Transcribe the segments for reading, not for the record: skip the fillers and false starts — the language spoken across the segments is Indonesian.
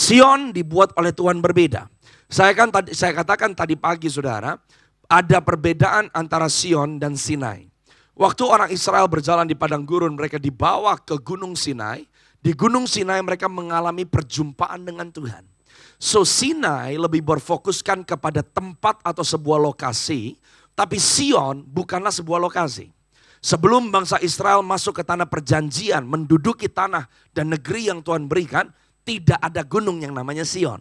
Sion dibuat oleh Tuhan berbeda. Saya katakan tadi pagi saudara, ada perbedaan antara Sion dan Sinai. Waktu orang Israel berjalan di padang gurun, mereka dibawa ke Gunung Sinai. Di Gunung Sinai mereka mengalami perjumpaan dengan Tuhan. So Sinai lebih berfokuskan kepada tempat atau sebuah lokasi, tapi Sion bukanlah sebuah lokasi. Sebelum bangsa Israel masuk ke tanah perjanjian, menduduki tanah dan negeri yang Tuhan berikan, tidak ada gunung yang namanya Sion.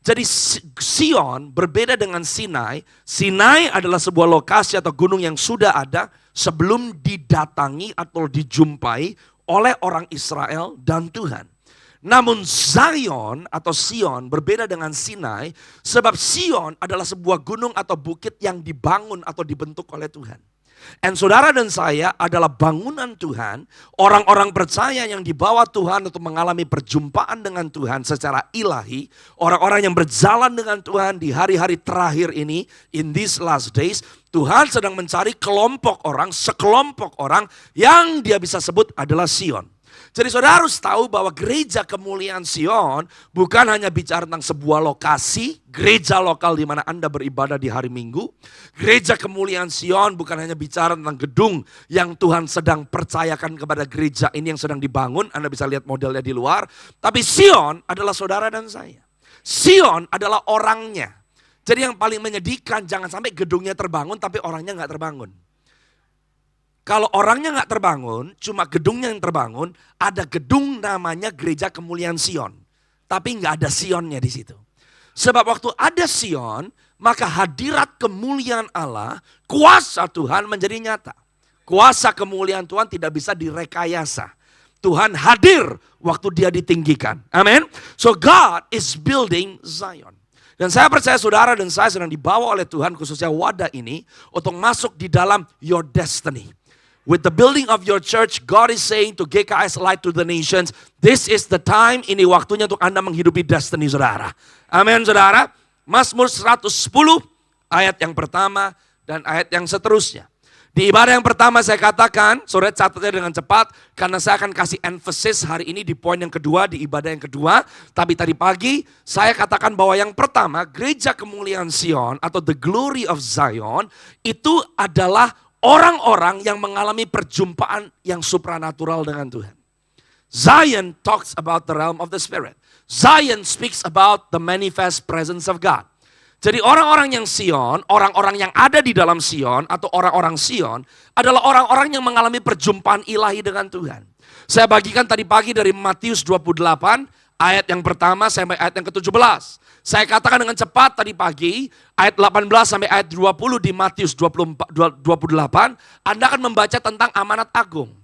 Jadi Sion berbeda dengan Sinai. Sinai adalah sebuah lokasi atau gunung yang sudah ada sebelum didatangi atau dijumpai oleh orang Israel dan Tuhan. Namun Zion atau Sion berbeda dengan Sinai sebab Sion adalah sebuah gunung atau bukit yang dibangun atau dibentuk oleh Tuhan. Dan saudara dan saya adalah bangunan Tuhan, orang-orang percaya yang dibawa Tuhan untuk mengalami perjumpaan dengan Tuhan secara ilahi, orang-orang yang berjalan dengan Tuhan di hari-hari terakhir ini, in these last days, Tuhan sedang mencari sekelompok orang yang dia bisa sebut adalah Sion. Jadi saudara harus tahu bahwa gereja kemuliaan Sion bukan hanya bicara tentang sebuah lokasi, gereja lokal di mana Anda beribadah di hari Minggu. Gereja kemuliaan Sion bukan hanya bicara tentang gedung yang Tuhan sedang percayakan kepada gereja ini yang sedang dibangun. Anda bisa lihat modelnya di luar. Tapi Sion adalah saudara dan saya. Sion adalah orangnya. Jadi yang paling menyedihkan jangan sampai gedungnya terbangun tapi orangnya nggak terbangun. Kalau orangnya nggak terbangun, cuma gedungnya yang terbangun, ada gedung namanya Gereja Kemuliaan Sion. Tapi nggak ada Sionnya di situ. Sebab waktu ada Sion, maka hadirat kemuliaan Allah, kuasa Tuhan menjadi nyata. Kuasa kemuliaan Tuhan tidak bisa direkayasa. Tuhan hadir waktu dia ditinggikan. Amin. So God is building Zion. Dan saya percaya saudara dan saya sedang dibawa oleh Tuhan khususnya wadah ini untuk masuk di dalam your destiny. With the building of your church, God is saying to GKS Light to the Nations, this is the time, ini waktunya untuk Anda menghidupi destiny saudara. Amin saudara. Mazmur 110 ayat yang pertama dan ayat yang seterusnya. Di ibadah yang pertama saya katakan, saudara catatnya dengan cepat, karena saya akan kasih emphasis hari ini di poin yang kedua, di ibadah yang kedua. Tapi tadi pagi saya katakan bahwa yang pertama, gereja kemuliaan Sion atau the glory of Zion, itu adalah orang-orang yang mengalami perjumpaan yang supranatural dengan Tuhan. Zion talks about the realm of the Spirit. Zion speaks about the manifest presence of God. Jadi orang-orang yang Sion, orang-orang yang ada di dalam Sion atau orang-orang Sion adalah orang-orang yang mengalami perjumpaan ilahi dengan Tuhan. Saya bagikan tadi pagi dari Matius 28 ayat yang pertama sampai ayat yang ke-17. Saya katakan dengan cepat tadi pagi, ayat 18 sampai ayat 20 di Matius 28, Anda akan membaca tentang amanat agung.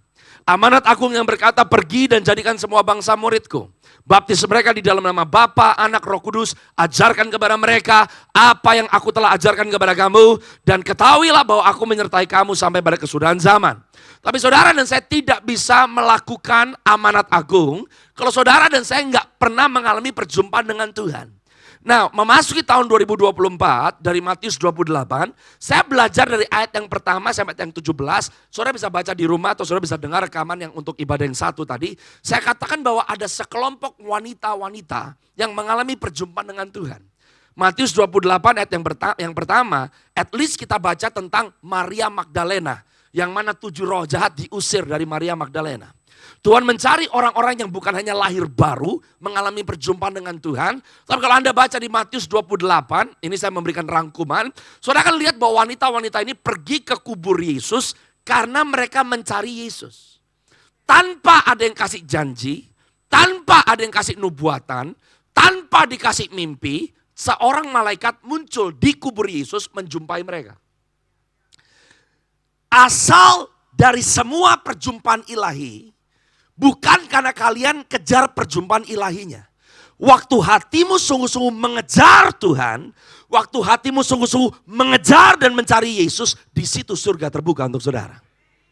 Amanat agung yang berkata, pergi dan jadikan semua bangsa muridku. Baptis mereka di dalam nama Bapa, Anak, Roh Kudus, ajarkan kepada mereka apa yang aku telah ajarkan kepada kamu, dan ketahuilah bahwa aku menyertai kamu sampai pada kesudahan zaman. Tapi saudara dan saya tidak bisa melakukan amanat agung kalau saudara dan saya nggak pernah mengalami perjumpaan dengan Tuhan. Nah, memasuki tahun 2024 dari Matius 28, saya belajar dari ayat yang pertama sampai ayat yang 17. Saudara bisa baca di rumah atau saudara bisa dengar rekaman yang untuk ibadah yang satu tadi. Saya katakan bahwa ada sekelompok wanita-wanita yang mengalami perjumpaan dengan Tuhan. Matius 28 ayat yang pertama, at least kita baca tentang Maria Magdalena. Yang mana 7 roh jahat diusir dari Maria Magdalena. Tuhan mencari orang-orang yang bukan hanya lahir baru, mengalami perjumpaan dengan Tuhan. Tapi kalau Anda baca di Matius 28, ini saya memberikan rangkuman. Saudara akan lihat bahwa wanita-wanita ini pergi ke kubur Yesus karena mereka mencari Yesus. Tanpa ada yang kasih janji, tanpa ada yang kasih nubuatan, tanpa dikasih mimpi, seorang malaikat muncul di kubur Yesus menjumpai mereka. Asal dari semua perjumpaan ilahi, bukan karena kalian kejar perjumpaan ilahinya. Waktu hatimu sungguh-sungguh mengejar Tuhan, waktu hatimu sungguh-sungguh mengejar dan mencari Yesus, di situ surga terbuka untuk saudara.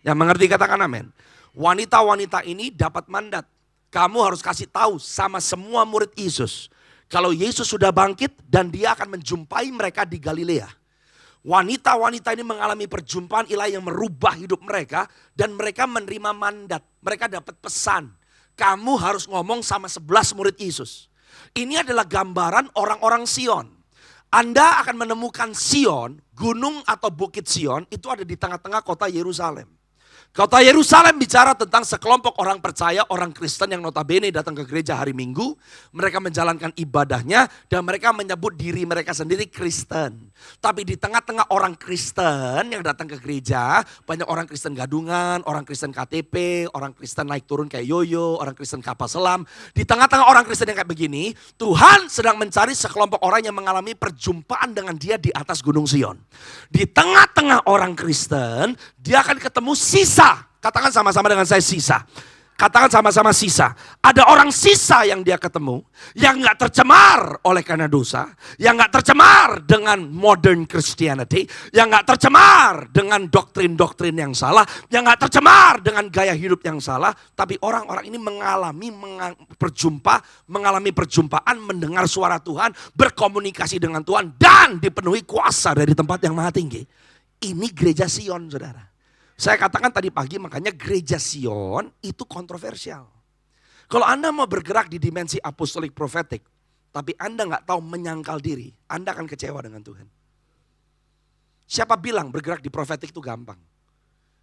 Yang mengerti katakan amin. Wanita-wanita ini dapat mandat. Kamu harus kasih tahu sama semua murid Yesus. Kalau Yesus sudah bangkit dan dia akan menjumpai mereka di Galilea. Wanita-wanita ini mengalami perjumpaan ilahi yang merubah hidup mereka. Dan mereka menerima mandat. Mereka dapat pesan. Kamu harus ngomong sama 11 murid Yesus. Ini adalah gambaran orang-orang Sion. Anda akan menemukan Sion, gunung atau bukit Sion, itu ada di tengah-tengah kota Yerusalem. Kota Yerusalem bicara tentang sekelompok orang percaya, orang Kristen yang notabene datang ke gereja hari Minggu. Mereka menjalankan ibadahnya dan mereka menyebut diri mereka sendiri Kristen. Tapi di tengah-tengah orang Kristen yang datang ke gereja, banyak orang Kristen gadungan, orang Kristen KTP, orang Kristen naik turun kayak yoyo, orang Kristen kapal selam. Di tengah-tengah orang Kristen yang kayak begini, Tuhan sedang mencari sekelompok orang yang mengalami perjumpaan dengan dia di atas Gunung Sion. Di tengah-tengah orang Kristen, dia akan ketemu sisa. Katakan sama-sama dengan saya sisa. Katakan sama-sama sisa. Ada orang sisa yang dia ketemu. Yang gak tercemar oleh karena dosa. Yang gak tercemar dengan modern Christianity. Yang gak tercemar dengan doktrin-doktrin yang salah. Yang gak tercemar dengan gaya hidup yang salah. Tapi orang-orang ini mengalami perjumpaan. Mendengar suara Tuhan. Berkomunikasi dengan Tuhan. Dan dipenuhi kuasa dari tempat yang maha tinggi. Ini gereja Sion, saudara. Saya katakan tadi pagi, makanya gereja Sion itu kontroversial. Kalau Anda mau bergerak di dimensi apostolik profetik, tapi Anda gak tahu menyangkal diri, Anda akan kecewa dengan Tuhan. Siapa bilang bergerak di profetik itu gampang?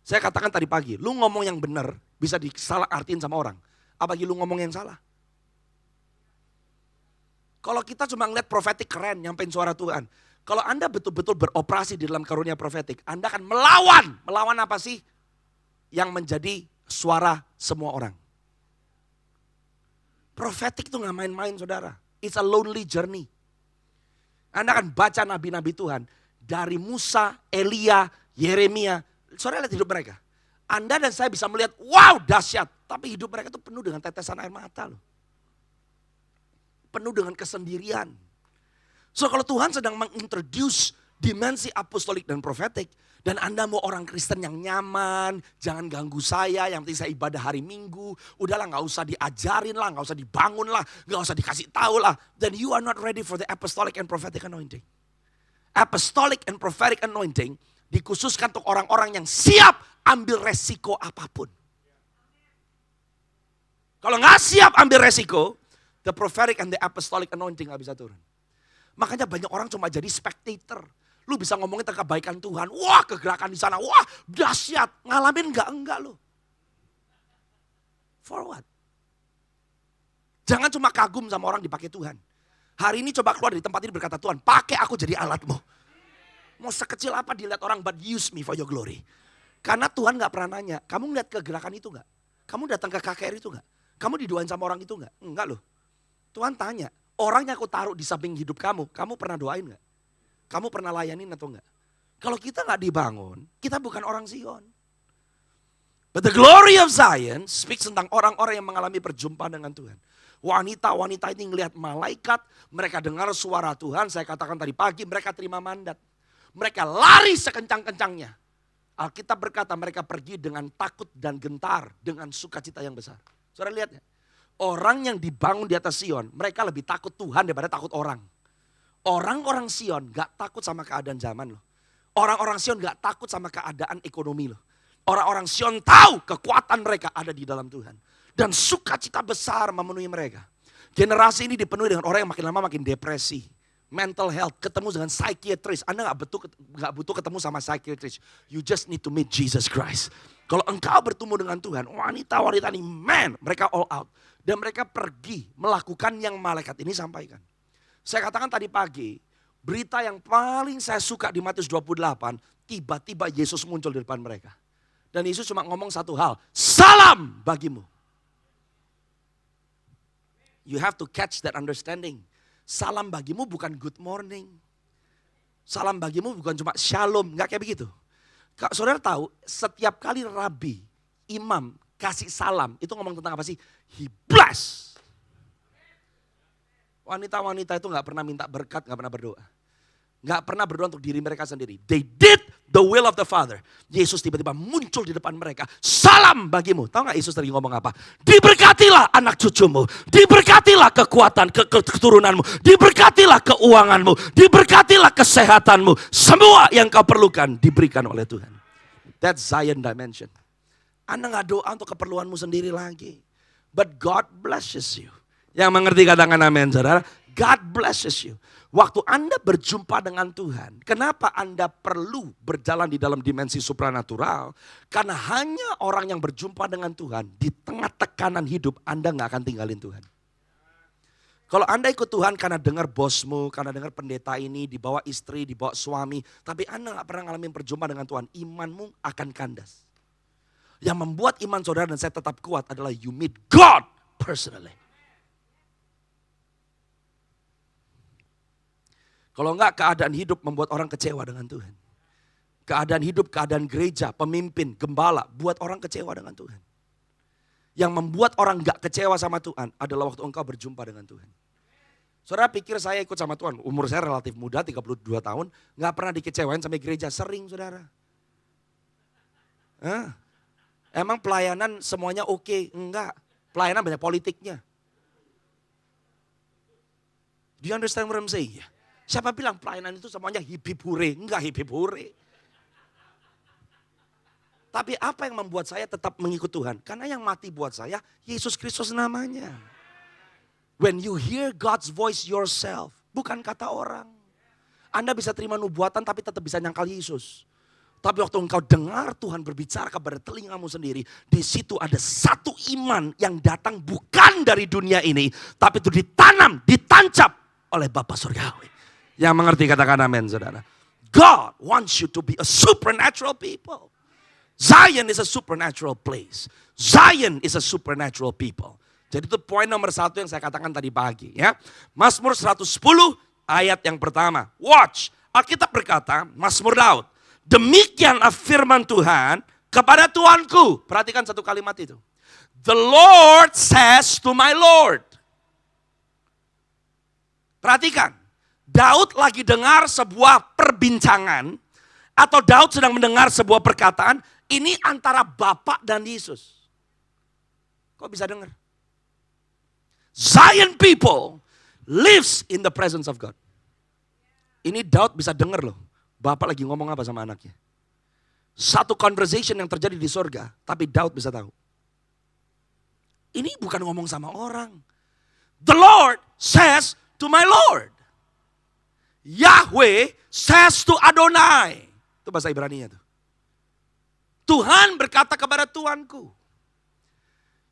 Saya katakan tadi pagi, lu ngomong yang benar bisa disalah artiin sama orang. Apalagi lu ngomong yang salah. Kalau kita cuma ngeliat profetik keren, nyampein suara Tuhan. Kalau Anda betul-betul beroperasi di dalam karunia profetik, Anda akan melawan. Melawan apa sih? Yang menjadi suara semua orang. Profetik itu gak main-main, saudara. It's a lonely journey. Anda akan baca nabi-nabi Tuhan. Dari Musa, Elia, Yeremia. Saudara lihat hidup mereka. Anda dan saya bisa melihat, wow dahsyat. Tapi hidup mereka itu penuh dengan tetesan air mata loh. Penuh dengan kesendirian. So kalau Tuhan sedang mengintroduce dimensi apostolik dan profetik. Dan Anda mau orang Kristen yang nyaman. Jangan ganggu saya, yang penting saya ibadah hari Minggu. Udahlah gak usah diajarin lah, gak usah dibangun lah. Gak usah dikasih tahu lah. Then you are not ready for the apostolic and prophetic anointing. Apostolic and prophetic anointing dikhususkan untuk orang-orang yang siap ambil resiko apapun. Kalau gak siap ambil resiko, the prophetic and the apostolic anointing gak bisa turun. Makanya banyak orang cuma jadi spectator. Lu bisa ngomongin tentang kebaikan Tuhan. Wah kegerakan di sana. Wah dahsyat. Ngalamin enggak lu. For what? Jangan cuma kagum sama orang dipakai Tuhan. Hari ini coba keluar dari tempat ini berkata, Tuhan pakai aku jadi alatmu. Mau sekecil apa dilihat orang, but use me for your glory. Karena Tuhan gak pernah nanya, kamu ngeliat kegerakan itu gak? Kamu datang ke KKR itu gak? Kamu didoain sama orang itu gak? Enggak loh. Tuhan tanya, orang yang aku taruh di samping hidup kamu pernah doain gak? Kamu pernah layanin atau enggak? Kalau kita gak dibangun, kita bukan orang Sion. But the glory of Zion speaks tentang orang-orang yang mengalami perjumpaan dengan Tuhan. Wanita-wanita ini ngelihat malaikat, mereka dengar suara Tuhan, saya katakan tadi pagi, mereka terima mandat. Mereka lari sekencang-kencangnya. Alkitab berkata mereka pergi dengan takut dan gentar, dengan sukacita yang besar. Saudara lihat ya? Orang yang dibangun di atas Sion, mereka lebih takut Tuhan daripada takut orang. Orang-orang Sion gak takut sama keadaan zaman loh. Orang-orang Sion gak takut sama keadaan ekonomi loh. Orang-orang Sion tahu kekuatan mereka ada di dalam Tuhan. Dan sukacita besar memenuhi mereka. Generasi ini dipenuhi dengan orang yang makin lama makin depresi. Mental health, ketemu dengan psychiatrist. Anda gak butuh ketemu sama psychiatrist. You just need to meet Jesus Christ. Kalau engkau bertemu dengan Tuhan, wanita-wanita ini, man, mereka all out. Dan mereka pergi melakukan yang malaikat ini sampaikan. Saya katakan tadi pagi, berita yang paling saya suka di Matius 28, tiba-tiba Yesus muncul di depan mereka. Dan Yesus cuma ngomong satu hal, salam bagimu. You have to catch that understanding. Salam bagimu bukan good morning. Salam bagimu bukan cuma shalom, enggak kayak begitu. Saudara tahu, setiap kali rabi, imam kasih salam, itu ngomong tentang apa sih? He bless. Wanita-wanita itu gak pernah minta berkat, gak pernah berdoa. Gak pernah berdoa untuk diri mereka sendiri. They did the will of the Father. Yesus tiba-tiba muncul di depan mereka. Salam bagimu. Tahu gak Yesus tadi ngomong apa? Diberkatilah anak cucumu. Diberkatilah kekuatan keturunanmu. Diberkatilah keuanganmu. Diberkatilah kesehatanmu. Semua yang kau perlukan diberikan oleh Tuhan. That's Zion dimension. Anda gak doa untuk keperluanmu sendiri lagi. But God blesses you. Yang mengerti katakan amin, saudara. God blesses you. Waktu Anda berjumpa dengan Tuhan, kenapa Anda perlu berjalan di dalam dimensi supranatural? Karena hanya orang yang berjumpa dengan Tuhan, di tengah tekanan hidup, Anda gak akan tinggalin Tuhan. Kalau Anda ikut Tuhan karena dengar bosmu, karena dengar pendeta ini, dibawa istri, dibawa suami, tapi Anda gak pernah ngalamin perjumpaan dengan Tuhan, imanmu akan kandas. Yang membuat iman saudara dan saya tetap kuat adalah you meet God personally. Kalau enggak, keadaan hidup membuat orang kecewa dengan Tuhan. Keadaan hidup, keadaan gereja, pemimpin, gembala, buat orang kecewa dengan Tuhan. Yang membuat orang enggak kecewa sama Tuhan adalah waktu engkau berjumpa dengan Tuhan. Saudara pikir saya ikut sama Tuhan, umur saya relatif muda, 32 tahun, enggak pernah dikecewain sampai gereja, sering saudara. Emang pelayanan semuanya oke? Enggak, pelayanan banyak politiknya. Do you understand what I'm saying? Siapa bilang pelayanan itu semuanya hip-hip hure? Enggak hip-hip hure. Tapi apa yang membuat saya tetap mengikut Tuhan? Karena yang mati buat saya, Yesus Kristus namanya. When you hear God's voice yourself, bukan kata orang. Anda bisa terima nubuatan tapi tetap bisa nyangkal Yesus. Tapi waktu engkau dengar Tuhan berbicara kepada telingamu sendiri, di situ ada satu iman yang datang bukan dari dunia ini, tapi itu ditanam, ditancap oleh Bapa Surgawi. Yang mengerti katakan amin, saudara. God wants you to be a supernatural people. Zion is a supernatural place. Zion is a supernatural people. Jadi itu poin nomor 1 yang saya katakan tadi pagi. Ya. Mazmur 110 ayat yang pertama. Watch, Alkitab berkata, Mazmur Daud. Demikianlah firman Tuhan kepada Tuanku. Perhatikan satu kalimat itu. The Lord says to my Lord. Perhatikan. Daud lagi dengar sebuah perbincangan. Atau Daud sedang mendengar sebuah perkataan. Ini antara Bapa dan Yesus. Kok bisa dengar? Zion people lives in the presence of God. Ini Daud bisa dengar loh. Bapak lagi ngomong apa sama anaknya. Satu conversation yang terjadi di sorga. Tapi Daud bisa tahu. Ini bukan ngomong sama orang. The Lord says to my Lord. Yahweh says to Adonai. Itu bahasa Ibrani-nya tuh. Tuhan berkata kepada Tuanku.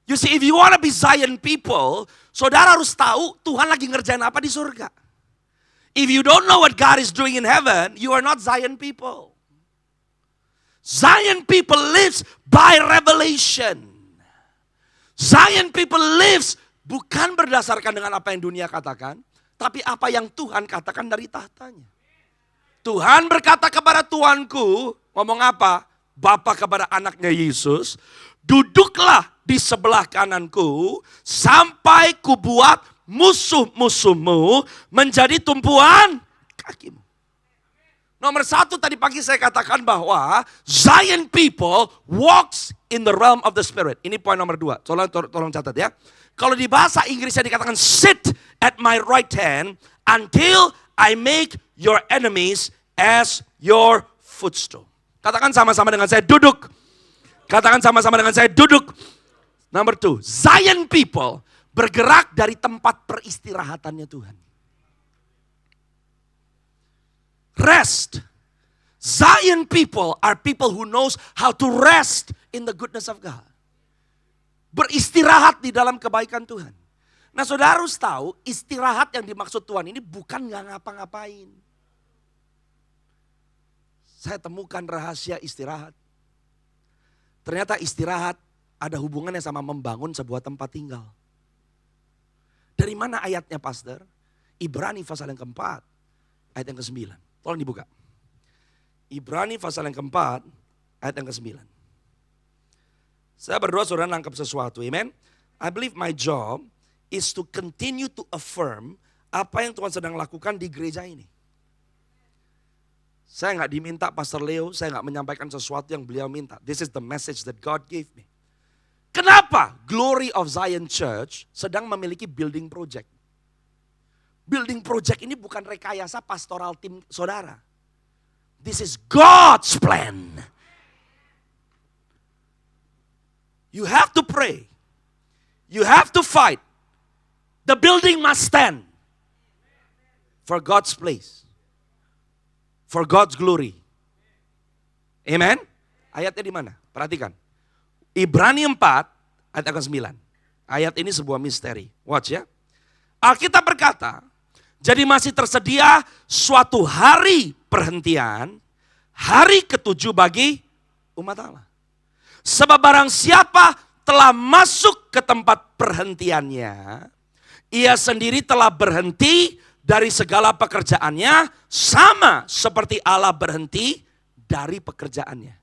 You see, if you want to be Zion people, saudara harus tahu Tuhan lagi ngerjain apa di surga. If you don't know what God is doing in heaven, you are not Zion people. Zion people lives by revelation. Zion people lives bukan berdasarkan dengan apa yang dunia katakan, tapi apa yang Tuhan katakan dari tahtanya. Tuhan berkata kepada Tuanku, ngomong apa? Bapa kepada anaknya Yesus, duduklah di sebelah kananku sampai kubuat musuh-musuhmu menjadi tumpuan kakimu. Nomor 1 tadi pagi saya katakan bahwa Zion people walks in the realm of the spirit. Ini poin nomor 2. Tolong catat ya. Kalau di bahasa Inggrisnya dikatakan sit at my right hand until I make your enemies as your footstool. Katakan sama-sama dengan saya duduk. Katakan sama-sama dengan saya duduk. Nomor 2, Zion people bergerak dari tempat peristirahatannya Tuhan. Rest. Zion people are people who knows how to rest in the goodness of God. Beristirahat di dalam kebaikan Tuhan. Nah saudara harus tahu istirahat yang dimaksud Tuhan ini bukan gak ngapa-ngapain. Saya temukan rahasia istirahat. Ternyata istirahat ada hubungannya sama membangun sebuah tempat tinggal. Dari mana ayatnya pastor? Ibrani pasal yang keempat, ayat yang ke-9. Tolong dibuka. Ibrani pasal yang keempat, ayat yang ke-9. Saya berdoa saudara nangkep sesuatu, amen. I believe my job is to continue to affirm apa yang Tuhan sedang lakukan di gereja ini. Saya gak diminta Pastor Leo, saya gak menyampaikan sesuatu yang beliau minta. This is the message that God gave me. Kenapa Glory of Zion Church sedang memiliki building project? Building project ini bukan rekayasa pastoral tim saudara. This is God's plan. You have to pray. You have to fight. The building must stand for God's place, for God's glory. Amen. Ayatnya di mana? Perhatikan. Ibrani 4 ayat yang ke-9. Ayat ini sebuah misteri. Watch ya. Alkitab berkata, jadi masih tersedia suatu hari perhentian, hari ketujuh bagi umat Allah. Sebab barang siapa telah masuk ke tempat perhentiannya, ia sendiri telah berhenti dari segala pekerjaannya, sama seperti Allah berhenti dari pekerjaannya.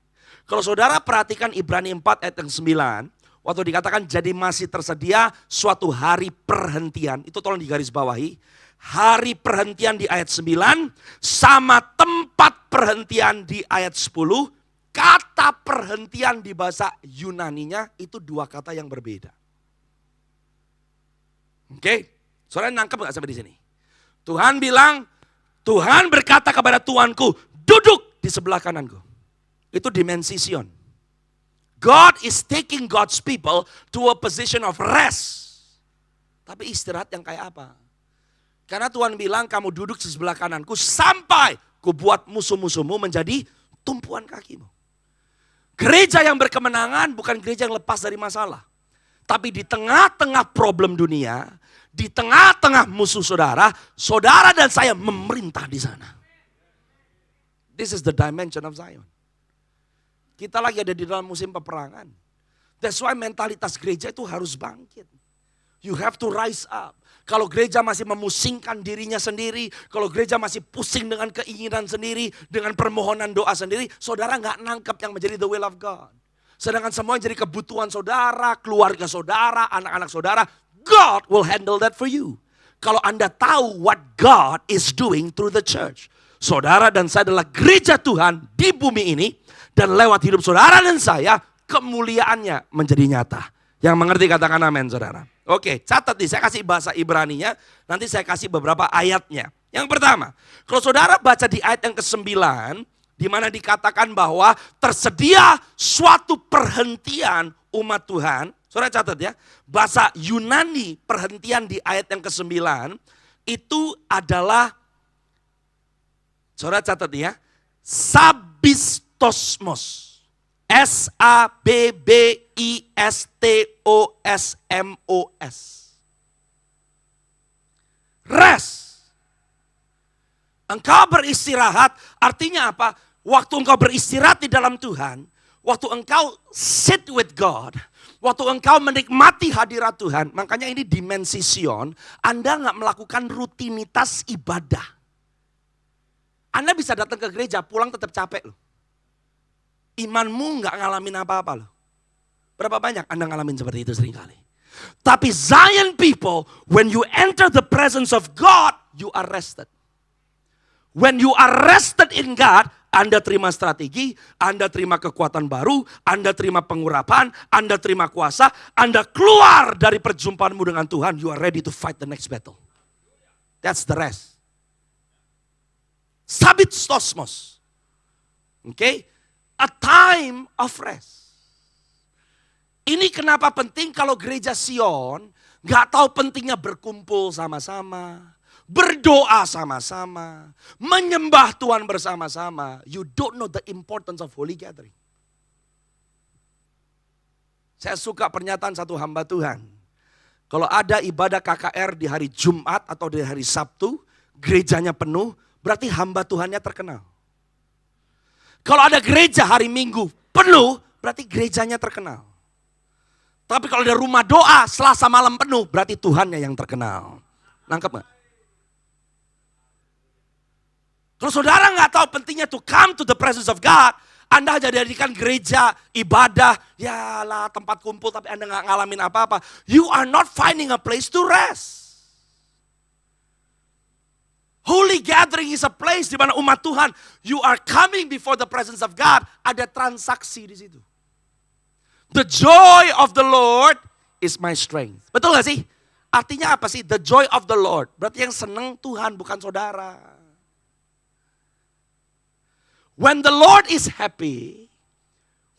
Kalau saudara perhatikan Ibrani 4 ayat yang 9, waktu dikatakan jadi masih tersedia suatu hari perhentian, itu tolong digarisbawahi. Hari perhentian di ayat 9 sama tempat perhentian di ayat 10. Kata perhentian di bahasa Yunaninya itu dua kata yang berbeda. Oke, saudara nangkep gak sampai di sini? Tuhan bilang, Tuhan berkata kepada Tuanku, duduk di sebelah kananku. Itu dimensi Sion. God is taking God's people to a position of rest. Tapi istirahat yang kayak apa? Karena Tuhan bilang kamu duduk di sebelah kananku sampai ku buat musuh-musuhmu menjadi tumpuan kakimu. Gereja yang berkemenangan bukan gereja yang lepas dari masalah. Tapi di tengah-tengah problem dunia, di tengah-tengah musuh saudara, saudara dan saya memerintah di sana. This is the dimension of Zion. Kita lagi ada di dalam musim peperangan. That's why mentalitas gereja itu harus bangkit. You have to rise up. Kalau gereja masih memusingkan dirinya sendiri, kalau gereja masih pusing dengan keinginan sendiri, dengan permohonan doa sendiri, saudara gak nangkep yang menjadi the will of God. Sedangkan semua yang jadi kebutuhan saudara, keluarga saudara, anak-anak saudara, God will handle that for you. Kalau Anda tahu what God is doing through the church. Saudara dan saya adalah gereja Tuhan di bumi ini, dan lewat hidup saudara dan saya, kemuliaannya menjadi nyata. Yang mengerti katakan amin saudara. Oke, catat nih, saya kasih bahasa Ibraninya, nanti saya kasih beberapa ayatnya. Yang pertama, kalau saudara baca di ayat yang ke-9, di mana dikatakan bahwa tersedia suatu perhentian umat Tuhan. Saudara catat ya, bahasa Yunani perhentian di ayat yang ke-9 itu adalah, saudara catat ya, sabistosmos. S-A-B-B-I-S-T-O-S-M-O-S. Rest. Engkau beristirahat, artinya apa? Waktu engkau beristirahat di dalam Tuhan, waktu engkau sit with God, waktu engkau menikmati hadirat Tuhan, makanya ini dimensi Sion, Anda gak melakukan rutinitas ibadah. Anda bisa datang ke gereja, pulang tetap capek loh. Imanmu gak ngalamin apa-apa loh. Berapa banyak Anda ngalamin seperti itu seringkali. Tapi Zion people, when you enter the presence of God, you are rested. When you are rested in God, Anda terima strategi, Anda terima kekuatan baru, Anda terima pengurapan, Anda terima kuasa, Anda keluar dari perjumpaanmu dengan Tuhan, you are ready to fight the next battle. That's the rest. Sabistosmos. Okay? A time of rest. Ini kenapa penting kalau gereja Sion gak tahu pentingnya berkumpul sama-sama, berdoa sama-sama, menyembah Tuhan bersama-sama. You don't know the importance of holy gathering. Saya suka pernyataan satu hamba Tuhan. Kalau ada ibadah KKR di hari Jumat atau di hari Sabtu, gerejanya penuh, berarti hamba Tuhannya terkenal. Kalau ada gereja hari Minggu penuh, berarti gerejanya terkenal. Tapi kalau ada rumah doa Selasa malam penuh, berarti Tuhannya yang terkenal. Nangkep gak? Kalau saudara gak tahu pentingnya to come to the presence of God, Anda hanya jadikan gereja, ibadah, ya lah tempat kumpul tapi Anda gak ngalamin apa-apa. You are not finding a place to rest. Holy gathering is a place di mana umat Tuhan, you are coming before the presence of God. Ada transaksi di situ. The joy of the Lord is my strength. Betul gak sih? Artinya apa sih? The joy of the Lord. Berarti yang senang Tuhan bukan saudara. When the Lord is happy,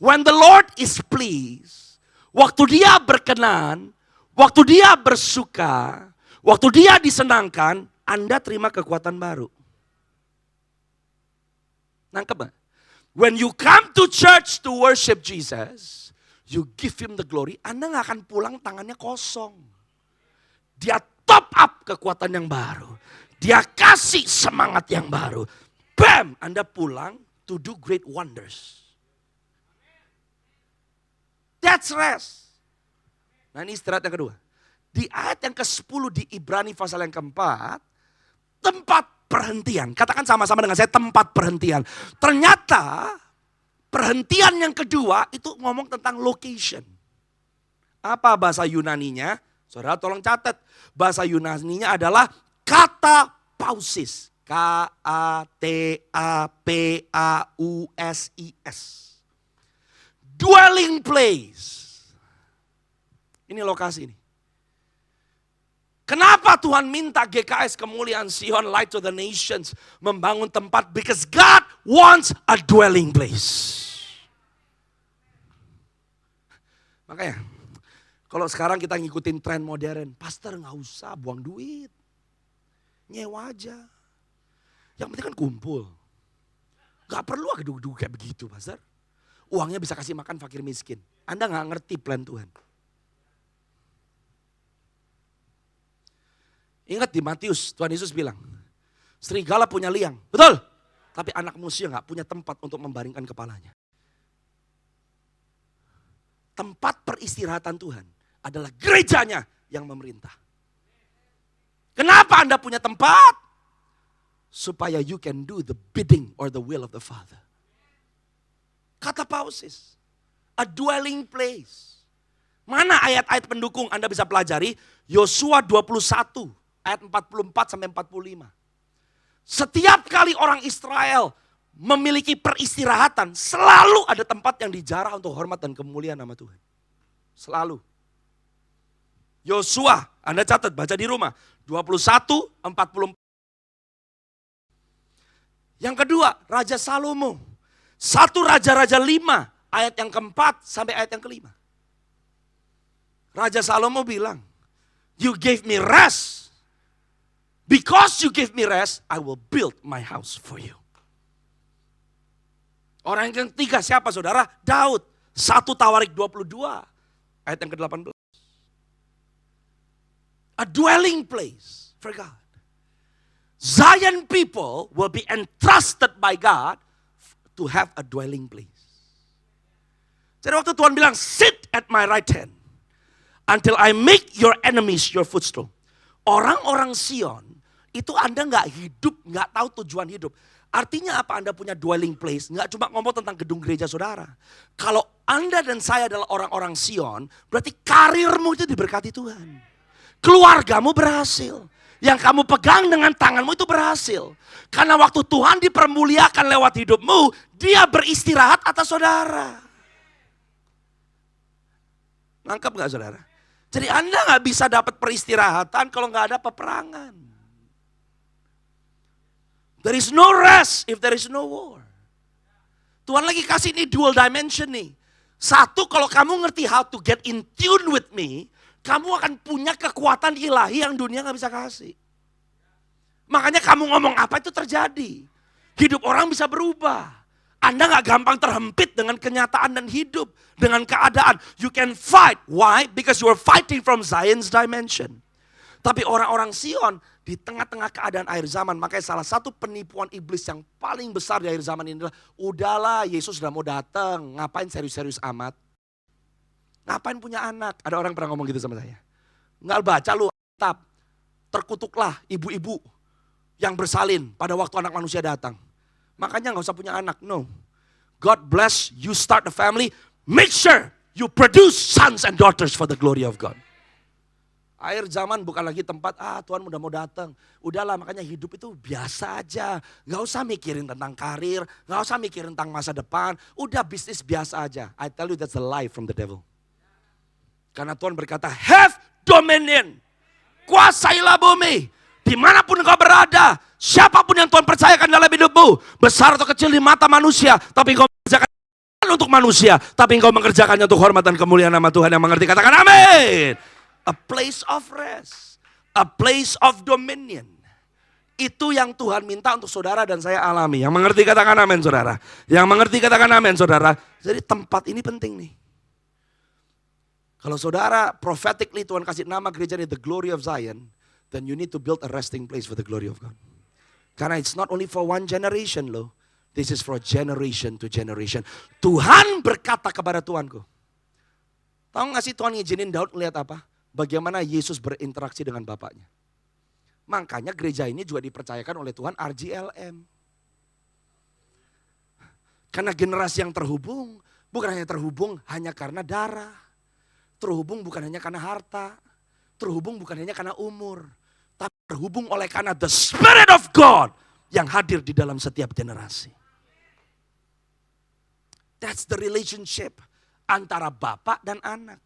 when the Lord is pleased, waktu dia berkenan, waktu dia bersuka, Waktu dia disenangkan, Anda terima kekuatan baru. Nangkep gak? When you come to church to worship Jesus, you give him the glory, Anda gak akan pulang tangannya kosong. Dia top up kekuatan yang baru. Dia kasih semangat yang baru. Bam! Anda pulang to do great wonders. That's rest. Nah ini istirahat yang kedua. Di ayat yang ke-10 di Ibrani pasal yang keempat, tempat perhentian. Katakan sama-sama dengan saya, tempat perhentian. Ternyata perhentian yang kedua itu ngomong tentang location. Apa bahasa Yunaninya? Saudara tolong catat. Bahasa Yunaninya adalah kata pausis. K-A-T-A-P-A-U-S-I-S. Dwelling place. Ini lokasi ini. Kenapa Tuhan minta GKS Kemuliaan Sion Light to the Nations membangun tempat? Because God wants a dwelling place. Makanya, kalau sekarang kita ngikutin tren modern, pastor gak usah buang duit. Nyewa aja. Yang penting kan kumpul. Gak perlu gedung-gedung kayak begitu, pastor. Uangnya bisa kasih makan fakir miskin. Anda gak ngerti plan Tuhan. Ingat di Matius, Tuhan Yesus bilang, serigala punya liang, betul. Tapi anak manusia gak punya tempat untuk membaringkan kepalanya. Tempat peristirahatan Tuhan adalah gerejanya yang memerintah. Kenapa Anda punya tempat? Supaya you can do the bidding or the will of the Father. Kata pausis, a dwelling place. Mana ayat-ayat pendukung Anda bisa pelajari? Yosua 21. Ayat 44 sampai 45. Setiap kali orang Israel memiliki peristirahatan, selalu ada tempat yang dijarah untuk hormat dan kemuliaan nama Tuhan. Selalu. Yosua, Anda catat, baca di rumah. 21, 44. Yang kedua, Raja Salomo. 1 Raja-Raja 5, ayat yang keempat sampai ayat yang kelima. Raja Salomo bilang, you gave me rest. Because you give me rest, I will build my house for you. Orang yang ketiga siapa saudara? Daud. 1 Tawarik 22. Ayat yang ke-18. A dwelling place for God. Zion people will be entrusted by God to have a dwelling place. Jadi waktu Tuhan bilang, sit at my right hand until I make your enemies your footstool. Orang-orang Sion, itu Anda gak hidup, gak tahu tujuan hidup. Artinya apa Anda punya dwelling place? Gak cuma ngomong tentang gedung gereja saudara. Kalau Anda dan saya adalah orang-orang Sion, berarti karirmu itu diberkati Tuhan. Keluargamu berhasil. Yang kamu pegang dengan tanganmu itu berhasil. Karena waktu Tuhan dipermuliakan lewat hidupmu, dia beristirahat atas saudara. Nangkep gak saudara? Jadi Anda gak bisa dapat peristirahatan kalau gak ada peperangan. There is no rest if there is no war. Tuhan lagi kasih ini dual dimension nih. Satu, kalau kamu ngerti how to get in tune with me, kamu akan punya kekuatan ilahi yang dunia gak bisa kasih. Makanya kamu ngomong apa itu terjadi. Hidup orang bisa berubah. Anda gak gampang terhempit dengan kenyataan dan hidup. Dengan keadaan. You can fight. Why? Because you are fighting from Zion's dimension. Tapi orang-orang Sion di tengah-tengah keadaan akhir zaman. Makanya salah satu penipuan iblis yang paling besar di akhir zaman ini adalah, udahlah Yesus sudah mau datang, ngapain serius-serius amat. Ngapain punya anak? Ada orang pernah ngomong gitu sama saya. Nggak baca lu, terkutuklah ibu-ibu yang bersalin pada waktu anak manusia datang. Makanya nggak usah punya anak, no. God bless, you start a family, make sure you produce sons and daughters for the glory of God. Akhir zaman bukan lagi tempat, Tuhan udah mau datang. Udahlah, makanya hidup itu biasa aja. Gak usah mikirin tentang karir, gak usah mikirin tentang masa depan. Udah bisnis biasa aja. I tell you that's a lie from the devil. Karena Tuhan berkata, have dominion. Kuasailah bumi. Dimanapun engkau berada, siapapun yang Tuhan percayakan dalam hidupmu, besar atau kecil di mata manusia, tapi engkau mengerjakan untuk manusia, tapi engkau mengerjakannya untuk hormat dan kemuliaan nama Tuhan yang mengerti. Katakan amin. A place of rest, A place of dominion. Itu yang Tuhan minta untuk saudara dan saya alami. Yang mengerti katakan amin saudara. Yang mengerti katakan amin saudara. Jadi tempat ini penting nih. Kalau saudara prophetically Tuhan kasih nama gereja ini the glory of Zion, then you need to build a resting place for the glory of God. Karena it's not only for one generation loh. This is for generation to generation. Tuhan berkata kepada Tuanku. Tahu gak sih Tuhan ngizinin Daud melihat apa? Bagaimana Yesus berinteraksi dengan Bapaknya. Makanya gereja ini juga dipercayakan oleh Tuhan RGLM. Karena generasi yang terhubung, bukan hanya terhubung hanya karena darah. Terhubung bukan hanya karena harta. Terhubung bukan hanya karena umur. Tapi terhubung oleh karena the Spirit of God yang hadir di dalam setiap generasi. That's the relationship antara bapak dan anak.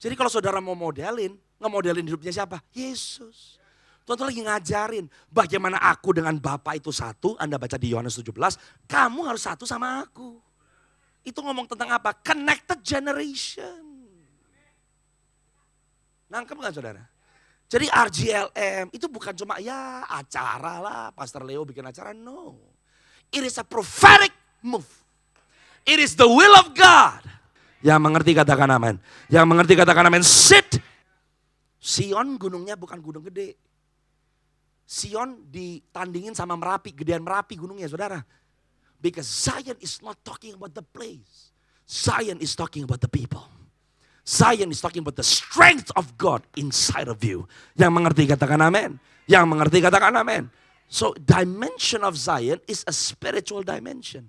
Jadi kalau saudara mau modelin, ngemodelin hidupnya siapa? Yesus. Tuhan lagi ngajarin bagaimana aku dengan Bapa itu satu. Anda baca di Yohanes 17, kamu harus satu sama aku. Itu ngomong tentang apa? Connected generation. Nangkep gak saudara? Jadi RGLM itu bukan cuma ya acara lah, Pastor Leo bikin acara. No. It is a prophetic move. It is the will of God. Yang mengerti katakan amin. Yang mengerti katakan amin. Sit. Sion gunungnya bukan gunung gede. Sion ditandingin sama Merapi, gedean Merapi gunungnya saudara. Because Zion is not talking about the place. Zion is talking about the people. Zion is talking about the strength of God inside of you. Yang mengerti katakan amin. Yang mengerti katakan amin. So dimension of Zion is a spiritual dimension.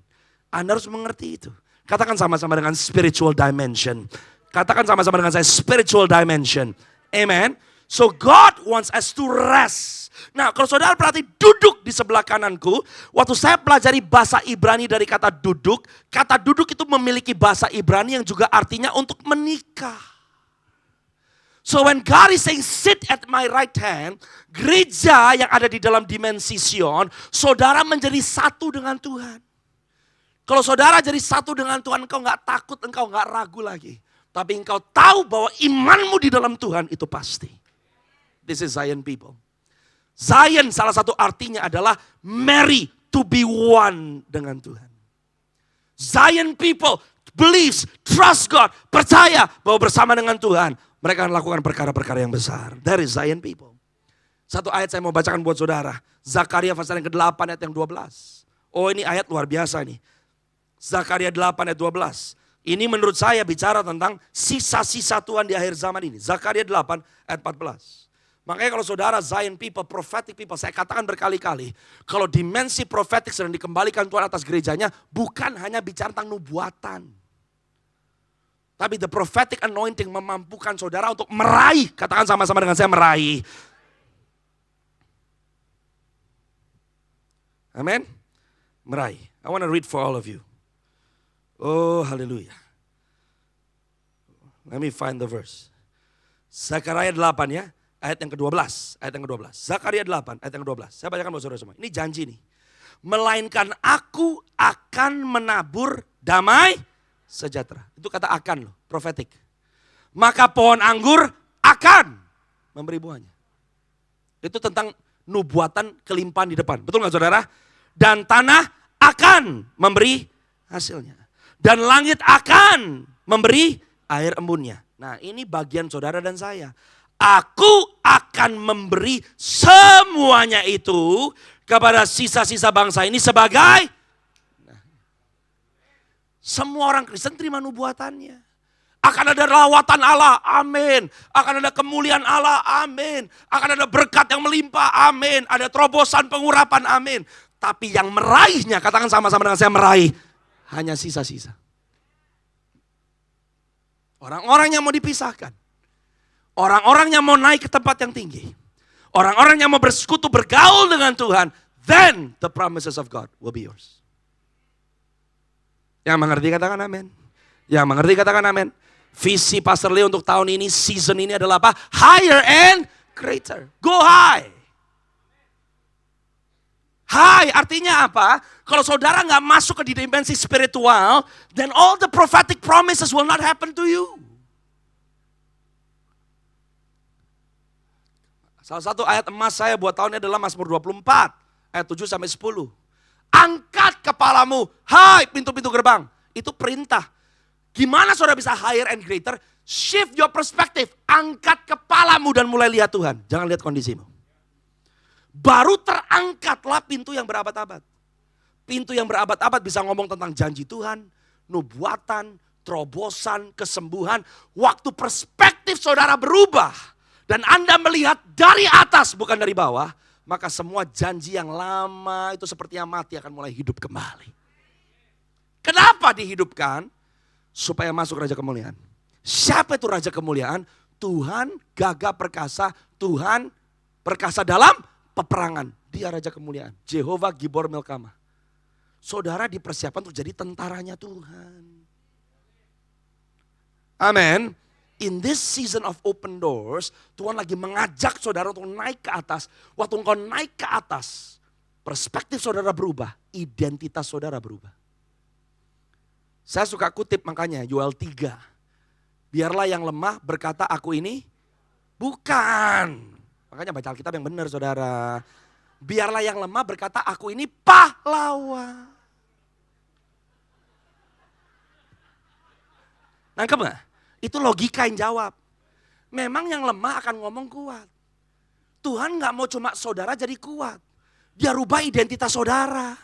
Anda harus mengerti itu. Katakan sama-sama dengan spiritual dimension. Katakan sama-sama dengan saya spiritual dimension. Amen. So God wants us to rest. Nah kalau saudara berarti duduk di sebelah kananku. Waktu saya pelajari bahasa Ibrani dari kata duduk itu memiliki bahasa Ibrani yang juga artinya untuk menikah. So when God is saying sit at my right hand, gereja yang ada di dalam dimensi Sion, saudara menjadi satu dengan Tuhan. Kalau saudara jadi satu dengan Tuhan, engkau gak takut, engkau gak ragu lagi. Tapi engkau tahu bahwa imanmu di dalam Tuhan itu pasti. This is Zion people. Zion salah satu artinya adalah marry, to be one dengan Tuhan. Zion people believes, trust God, percaya bahwa bersama dengan Tuhan mereka akan lakukan perkara-perkara yang besar. That is Zion people. Satu ayat saya mau bacakan buat saudara. Zakaria pasal yang ke-8 ayat yang 12. Oh ini ayat luar biasa nih. Zakaria 8 ayat 12. Ini menurut saya bicara tentang sisa-sisa Tuhan di akhir zaman ini. Zakaria 8 ayat 14. Makanya kalau saudara Zion people, prophetic people, saya katakan berkali-kali. Kalau dimensi prophetic sedang dikembalikan Tuhan atas gerejanya, bukan hanya bicara tentang nubuatan. Tapi the prophetic anointing memampukan saudara untuk meraih. Katakan sama-sama dengan saya meraih. Amen. Meraih. I want to read for all of you. Oh haleluya. Let me find the verse. Zakaria 8 ya. Ayat yang ke-12. Ayat yang ke-12. Zakaria 8 ayat yang ke-12. Saya bacakan buat saudara semua. Ini janji nih. Melainkan aku akan menabur damai sejahtera. Itu kata akan loh. Prophetic. Maka pohon anggur akan memberi buahnya. Itu tentang nubuatan kelimpahan di depan. Betul gak saudara? Dan tanah akan memberi hasilnya. Dan langit akan memberi air embunnya. Nah ini bagian saudara dan saya. Aku akan memberi semuanya itu kepada sisa-sisa bangsa ini sebagai. Semua orang Kristen terima nubuatannya. Akan ada lawatan Allah, amin. Akan ada kemuliaan Allah, amin. Akan ada berkat yang melimpah, amin. Ada terobosan pengurapan, amin. Tapi yang meraihnya, katakan sama-sama dengan saya meraih. Hanya sisa-sisa. Orang-orang yang mau dipisahkan. Orang-orang yang mau naik ke tempat yang tinggi. Orang-orang yang mau bersekutu, bergaul dengan Tuhan. Then the promises of God will be yours. Yang mengerti katakan amin. Yang mengerti katakan amin. Visi Pastor Leo untuk tahun ini, season ini adalah apa? Higher and greater. Go high. High artinya apa? Kalau saudara gak masuk ke dimensi spiritual, then all the prophetic promises will not happen to you. Salah satu ayat emas saya buat tahun ini adalah Mazmur 24, ayat 7 sampai 10. Angkat kepalamu, hai pintu-pintu gerbang. Itu perintah. Gimana saudara bisa higher and greater? Shift your perspective. Angkat kepalamu dan mulai lihat Tuhan. Jangan lihat kondisimu. Baru terangkatlah pintu yang berabad-abad. Pintu yang berabad-abad bisa ngomong tentang janji Tuhan, nubuatan, terobosan, kesembuhan. Waktu perspektif saudara berubah dan Anda melihat dari atas bukan dari bawah, maka semua janji yang lama itu sepertinya mati akan mulai hidup kembali. Kenapa dihidupkan? Supaya masuk Raja Kemuliaan. Siapa itu Raja Kemuliaan? Tuhan gagah perkasa, Tuhan perkasa dalam peperangan. Dia Raja Kemuliaan. Jehovah Gibor Milkama. Saudara dipersiapkan untuk jadi tentaranya Tuhan. Amin. In this season of open doors, Tuhan lagi mengajak saudara untuk naik ke atas. Waktu engkau naik ke atas, perspektif saudara berubah, identitas saudara berubah. Saya suka kutip makanya Yoel 3. Biarlah yang lemah berkata aku ini bukan. Makanya baca Alkitab yang benar saudara. Biarlah yang lemah berkata aku ini pahlawan. Nangkep gak? Itu logika yang jawab. Memang yang lemah akan ngomong kuat. Tuhan gak mau cuma saudara jadi kuat. Dia rubah identitas saudara.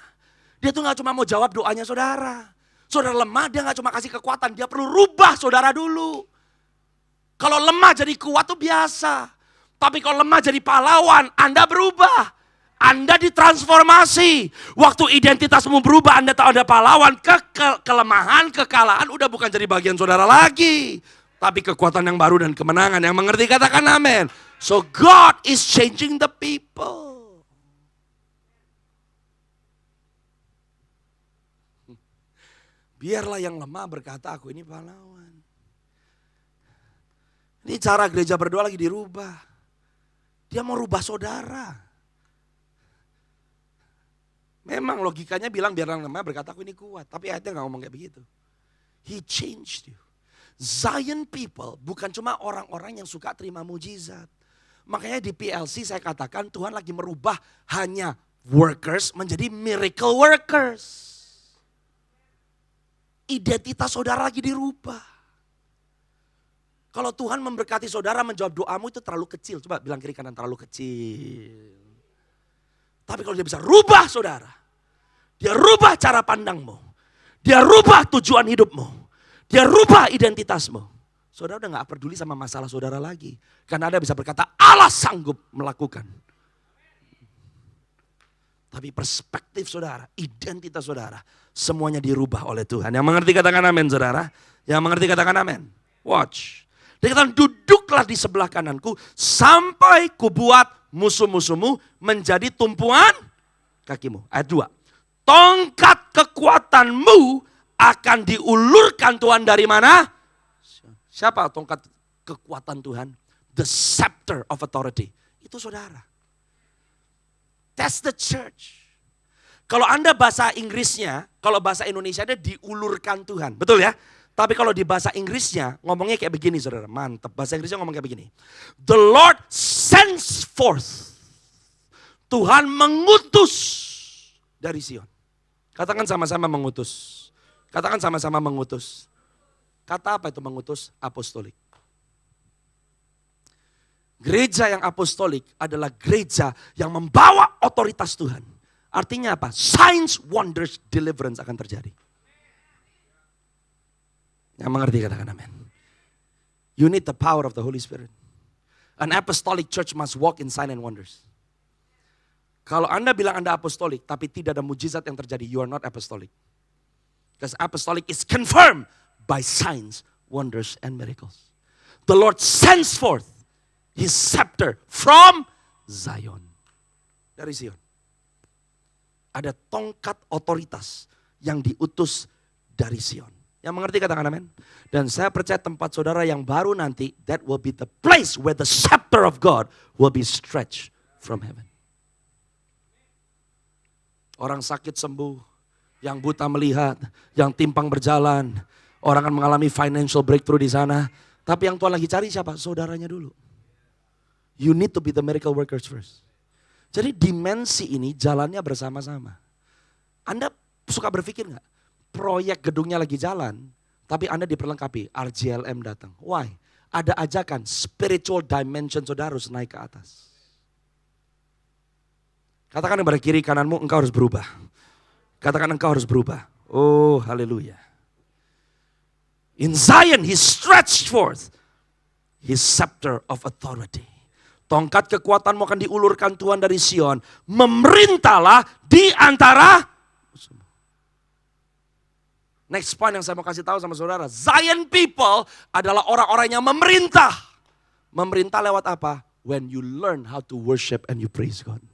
Dia tuh gak cuma mau jawab doanya saudara. Saudara lemah dia gak cuma kasih kekuatan. Dia perlu rubah saudara dulu. Kalau lemah jadi kuat tuh biasa. Tapi kalau lemah jadi pahlawan, Anda berubah. Anda ditransformasi. Waktu identitasmu berubah, Anda tahu Anda pahlawan, kelemahan, kekalahan udah bukan jadi bagian saudara lagi. Tapi kekuatan yang baru dan kemenangan. Yang mengerti katakan amin. So God is changing the people. Biarlah yang lemah berkata aku ini pahlawan. Ini cara gereja berdoa lagi dirubah. Dia mau rubah saudara. Memang logikanya bilang biar orang lemah berkata aku ini kuat. Tapi ayatnya gak ngomong kayak begitu. He changed you. Zion people bukan cuma orang-orang yang suka terima mujizat. Makanya di PLC saya katakan Tuhan lagi merubah hanya workers menjadi miracle workers. Identitas saudara lagi dirubah. Kalau Tuhan memberkati saudara menjawab doamu itu terlalu kecil. Coba bilang kiri kanan terlalu kecil. Tapi kalau dia bisa rubah saudara. Dia rubah cara pandangmu. Dia rubah tujuan hidupmu. Dia rubah identitasmu. Saudara udah gak peduli sama masalah saudara lagi. Karena Anda bisa berkata Allah sanggup melakukan. Tapi perspektif saudara, identitas saudara. Semuanya dirubah oleh Tuhan. Yang mengerti katakan amin saudara. Yang mengerti katakan amin. Watch. Dia katakan duduklah di sebelah kananku. Sampai kubuat musuh-musuhmu menjadi tumpuan kakimu. Ayat 2. Tongkat kekuatanmu akan diulurkan Tuhan dari mana? Siapa tongkat kekuatan Tuhan? The scepter of authority. Itu saudara. That's the church. Kalau Anda bahasa Inggrisnya, kalau bahasa Indonesianya diulurkan Tuhan. Betul ya? Tapi kalau di bahasa Inggrisnya ngomongnya kayak begini saudara. Mantap. Bahasa Inggrisnya ngomong kayak begini. The Lord sends forth. Tuhan mengutus dari Sion. Katakan sama-sama mengutus. Katakan sama-sama mengutus. Kata apa itu mengutus? Apostolik. Gereja yang apostolik adalah gereja yang membawa otoritas Tuhan. Artinya apa? Signs, wonders, deliverance akan terjadi. Yang mengerti katakan amin. You need the power of the Holy Spirit. An apostolic church must walk in sign and wonders. Kalau Anda bilang Anda apostolik tapi tidak ada mujizat yang terjadi, you are not apostolic. Because apostolic is confirmed by signs, wonders, and miracles. The Lord sends forth His scepter from Zion. Dari Zion. Ada tongkat otoritas yang diutus dari Zion. Yang mengerti katakan amin. Dan saya percaya tempat saudara yang baru nanti, that will be the place where the scepter of God will be stretched from heaven. Orang sakit sembuh, yang buta melihat, yang timpang berjalan, orang akan mengalami financial breakthrough di sana. Tapi yang Tuhan lagi cari siapa? Saudaranya dulu. You need to be the miracle workers first. Jadi dimensi ini jalannya bersama-sama. Anda suka berpikir nggak? Proyek gedungnya lagi jalan, tapi Anda diperlengkapi, RJLM datang. Why? Ada ajakan spiritual dimension saudara harus naik ke atas. Katakan kepada kiri kananmu, engkau harus berubah. Katakan engkau harus berubah. Oh, haleluya. In Zion he stretched forth his scepter of authority. Tongkat kekuatanmu akan diulurkan Tuhan dari Sion. Memerintahlah di antara. Next point yang saya mau kasih tahu sama saudara. Zion people adalah orang-orang yang memerintah. Memerintah lewat apa? When you learn how to worship and you praise God.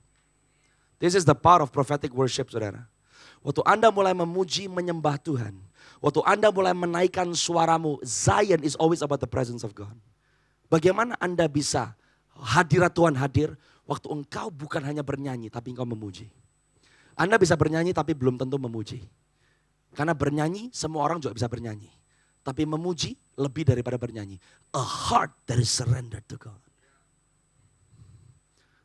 This is the power of prophetic worship, saudara. Waktu Anda mulai memuji, menyembah Tuhan. Waktu Anda mulai menaikkan suaramu. Zion is always about the presence of God. Bagaimana Anda bisa hadirat Tuhan hadir waktu engkau bukan hanya bernyanyi tapi engkau memuji. Anda bisa bernyanyi tapi belum tentu memuji. Karena bernyanyi semua orang juga bisa bernyanyi. Tapi memuji lebih daripada bernyanyi. A heart that is surrendered to God.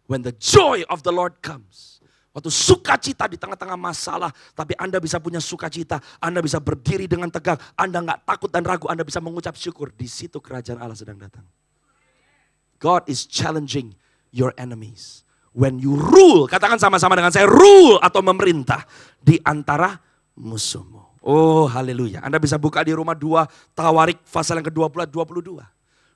When the joy of the Lord comes. Waktu sukacita di tengah-tengah masalah. Tapi Anda bisa punya sukacita. Anda bisa berdiri dengan tegak. Anda gak takut dan ragu. Anda bisa mengucap syukur. Di situ kerajaan Allah sedang datang. God is challenging your enemies. When you rule, katakan sama-sama dengan saya, rule atau memerintah di antara musuhmu. Oh haleluya. Anda bisa buka di rumah 2 Tawarik pasal yang ke-20 22.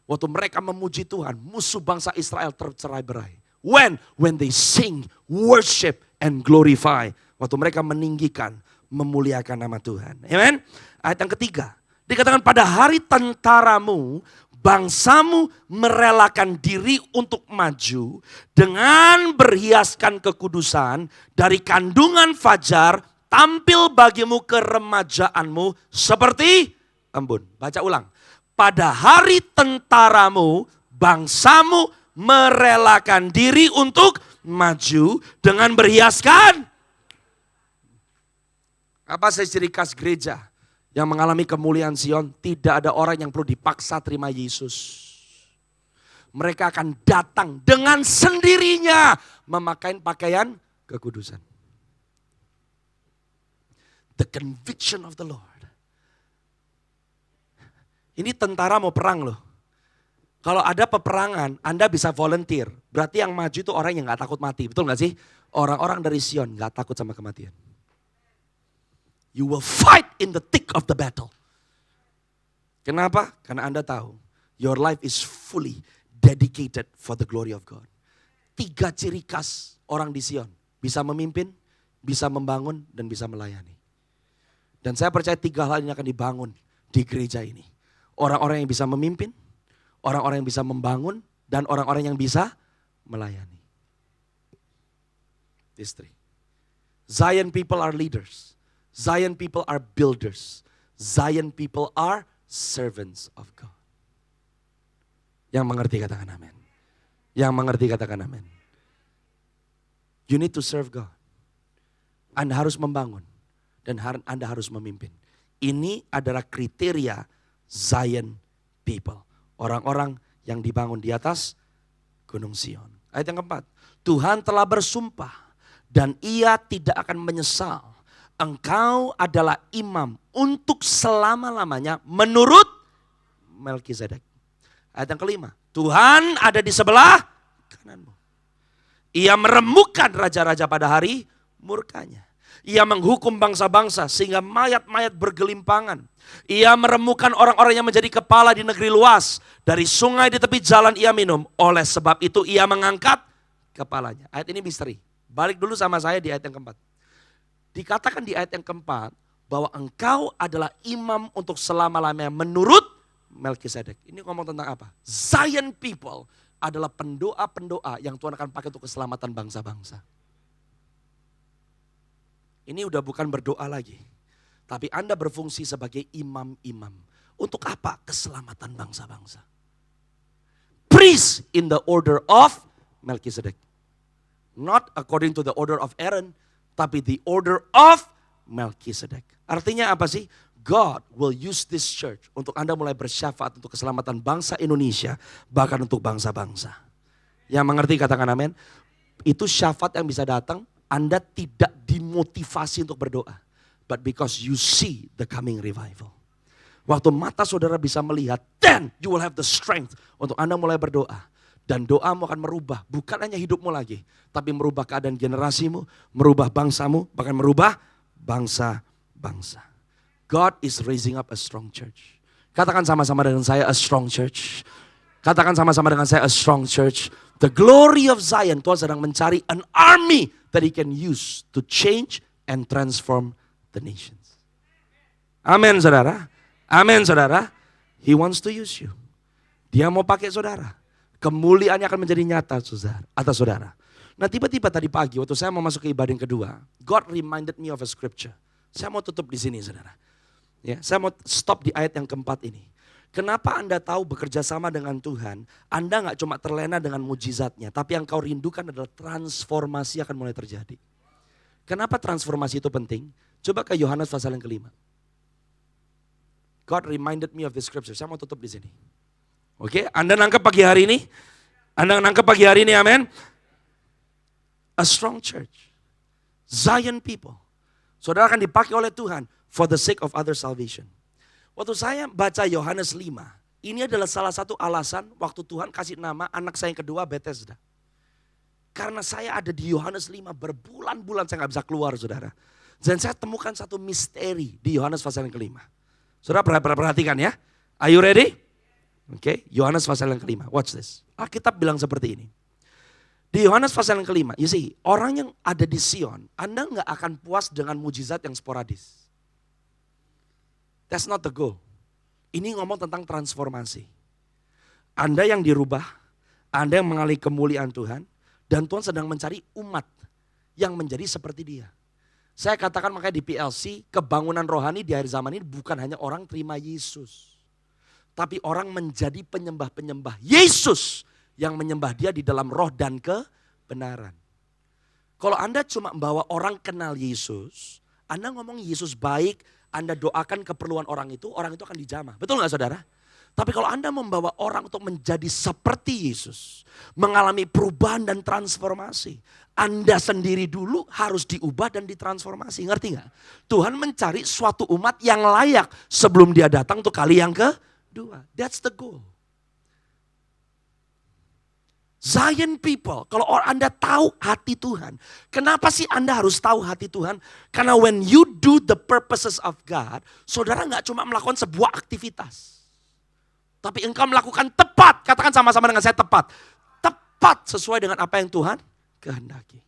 Waktu mereka memuji Tuhan, musuh bangsa Israel tercerai-berai. When they sing, worship and glorify. Waktu mereka meninggikan, memuliakan nama Tuhan. Amen. Ayat yang ketiga, dikatakan pada hari tentaramu, bangsamu merelakan diri untuk maju dengan berhiaskan kekudusan dari kandungan fajar tampil bagimu keremajaanmu seperti embun. Baca ulang. Pada hari tentaramu, bangsamu merelakan diri untuk maju dengan berhiaskan. Apa ciri khas gereja yang mengalami kemuliaan Sion? Tidak ada orang yang perlu dipaksa terima Yesus. Mereka akan datang dengan sendirinya memakai pakaian kekudusan. The conviction of the Lord. Ini tentara mau perang loh. Kalau ada peperangan, Anda bisa volunteer. Berarti yang maju itu orang yang gak takut mati. Betul gak sih? Orang-orang dari Sion gak takut sama kematian. You will fight in the thick of the battle. Kenapa? Karena Anda tahu, your life is fully dedicated for the glory of God. 3 ciri khas orang di Sion. Bisa memimpin, bisa membangun, dan bisa melayani. Dan saya percaya 3 hal ini akan dibangun di gereja ini. Orang-orang yang bisa memimpin, orang-orang yang bisa membangun, dan orang-orang yang bisa melayani. These 3. Zion people are leaders. Zion people are builders. Zion people are servants of God. Yang mengerti katakan amin. Yang mengerti katakan amin. You need to serve God. Anda harus membangun. Dan Anda harus memimpin. Ini adalah kriteria Zion people. Orang-orang yang dibangun di atas Gunung Sion. Ayat yang keempat. Tuhan telah bersumpah dan ia tidak akan menyesal. Engkau adalah imam untuk selama-lamanya menurut Melkisedek. Ayat yang kelima. Tuhan ada di sebelah kananmu. Ia meremukkan raja-raja pada hari murkanya. Ia menghukum bangsa-bangsa sehingga mayat-mayat bergelimpangan. Ia meremukkan orang-orang yang menjadi kepala di negeri luas. Dari sungai di tepi jalan ia minum. Oleh sebab itu ia mengangkat kepalanya. Ayat ini misteri. Balik dulu sama saya di ayat yang keempat. Dikatakan di ayat yang keempat bahwa engkau adalah imam untuk selama-lamanya menurut Melkisedek. Ini ngomong tentang apa? Zion people adalah pendoa-pendoa yang Tuhan akan pakai untuk keselamatan bangsa-bangsa. Ini udah bukan berdoa lagi. Tapi Anda berfungsi sebagai imam-imam. Untuk apa? Keselamatan bangsa-bangsa. Priest in the order of Melkisedek. Not according to the order of Aaron, tapi the order of Melkisedek. Artinya apa sih? God will use this church untuk Anda mulai bersyafaat untuk keselamatan bangsa Indonesia, bahkan untuk bangsa-bangsa. Yang mengerti katakan amin. Itu syafaat yang bisa datang, Anda tidak dimotivasi untuk berdoa. But because you see the coming revival. Waktu mata saudara bisa melihat, then you will have the strength untuk Anda mulai berdoa. Dan doamu akan merubah, bukan hanya hidupmu lagi, tapi merubah keadaan generasimu, merubah bangsamu, bahkan merubah bangsa-bangsa. God is raising up a strong church. Katakan sama-sama dengan saya, a strong church. Katakan sama-sama dengan saya, a strong church. The glory of Zion, Tuhan sedang mencari an army that He can use to change and transform the nations. Amin saudara. Amin saudara. He wants to use you. Dia mau pakai saudara. Kemuliaannya akan menjadi nyata atas saudara. Nah tiba-tiba tadi pagi waktu saya mau masuk ke ibadah yang kedua, God reminded me of a scripture. Saya mau tutup di sini saudara. Ya, saya mau stop di ayat yang keempat ini. Kenapa Anda tahu bekerja sama dengan Tuhan, Anda gak cuma terlena dengan mujizatnya, tapi yang kau rindukan adalah transformasi akan mulai terjadi. Kenapa transformasi itu penting? Coba ke Yohanes pasal yang kelima. God reminded me of the scripture. Saya mau tutup di sini. Oke, Anda nangkep pagi hari ini? Anda nangkep pagi hari ini, amin? A strong church. Zion people. Saudara akan dipakai oleh Tuhan for the sake of other salvation. Waktu saya baca Yohanes 5, ini adalah salah satu alasan waktu Tuhan kasih nama anak saya yang kedua Bethesda. Karena saya ada di Yohanes 5 berbulan-bulan saya gak bisa keluar saudara. Dan saya temukan satu misteri di Yohanes pasal yang kelima. Saudara perhatikan ya. Are you ready? Oke, Yohanes pasal yang kelima. Watch this. Alkitab bilang seperti ini. Di Yohanes pasal yang kelima, you see, orang yang ada di Sion, Anda gak akan puas dengan mujizat yang sporadis. That's not the goal. Ini ngomong tentang transformasi. Anda yang dirubah, Anda yang mengalami kemuliaan Tuhan, dan Tuhan sedang mencari umat yang menjadi seperti Dia. Saya katakan makanya di PLC, kebangunan rohani di akhir zaman ini bukan hanya orang terima Yesus. Tapi orang menjadi penyembah-penyembah Yesus yang menyembah Dia di dalam roh dan kebenaran. Kalau Anda cuma membawa orang kenal Yesus, Anda ngomong Yesus baik, Anda doakan keperluan orang itu akan dijamah. Betul gak saudara? Tapi kalau Anda membawa orang untuk menjadi seperti Yesus, mengalami perubahan dan transformasi, Anda sendiri dulu harus diubah dan ditransformasi. Ngerti gak? Tuhan mencari suatu umat yang layak sebelum Dia datang untuk kali yang kedua. That's the goal. Zion people, kalau Anda tahu hati Tuhan. Kenapa sih Anda harus tahu hati Tuhan? Karena when you do the purposes of God, saudara gak cuma melakukan sebuah aktivitas. Tapi engkau melakukan tepat, katakan sama-sama dengan saya tepat. Tepat sesuai dengan apa yang Tuhan kehendaki.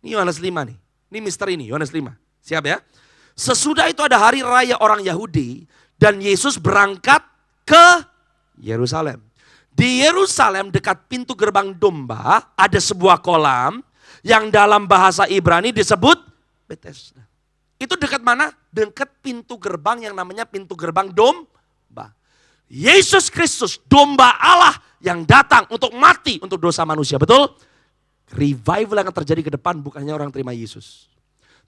Ini Yohanes 5 nih, ini misteri ini Yohanes 5. Siap ya? Sesudah itu ada hari raya orang Yahudi dan Yesus berangkat ke Yerusalem. Di Yerusalem dekat pintu gerbang domba ada sebuah kolam yang dalam bahasa Ibrani disebut Bethesda. Itu dekat mana? Dekat pintu gerbang yang namanya pintu gerbang domba. Yesus Kristus, domba Allah yang datang untuk mati untuk dosa manusia. Betul? Revival yang akan terjadi ke depan bukannya orang terima Yesus.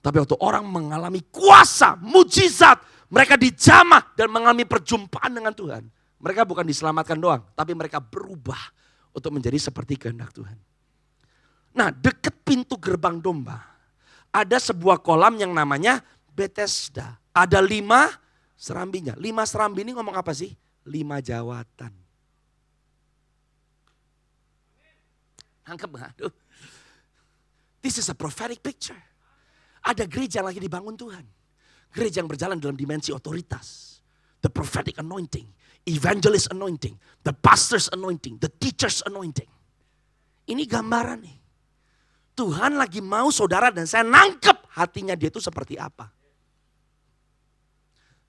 Tapi waktu orang mengalami kuasa, mujizat, mereka dijamah dan mengalami perjumpaan dengan Tuhan. Mereka bukan diselamatkan doang, tapi mereka berubah untuk menjadi seperti kehendak Tuhan. Nah, dekat pintu gerbang domba, ada sebuah kolam yang namanya Bethesda. Ada 5 serambinya. 5 serambi ini ngomong apa sih? 5 jawatan. Nangkep gak? Aduh. This is a prophetic picture. Ada gereja yang lagi dibangun Tuhan. Gereja yang berjalan dalam dimensi otoritas. The prophetic anointing. Evangelist anointing, the pastor's anointing, the teacher's anointing. Ini gambaran nih. Tuhan lagi mau saudara dan saya nangkep hatinya dia itu seperti apa.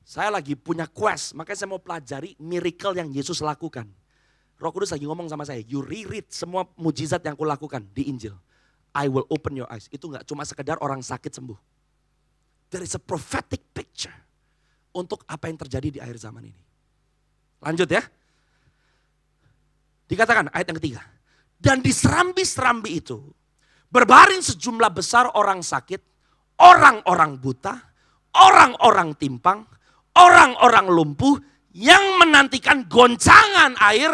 Saya lagi punya quest, makanya saya mau pelajari miracle yang Yesus lakukan. Roh Kudus lagi ngomong sama saya, you reread semua mujizat yang aku lakukan di Injil. I will open your eyes. Itu gak cuma sekedar orang sakit sembuh. There is a prophetic picture untuk apa yang terjadi di akhir zaman ini. Lanjut ya. Dikatakan ayat yang ketiga. Dan di serambi-serambi itu berbaring sejumlah besar orang sakit, orang-orang buta, orang-orang timpang, orang-orang lumpuh yang menantikan goncangan air.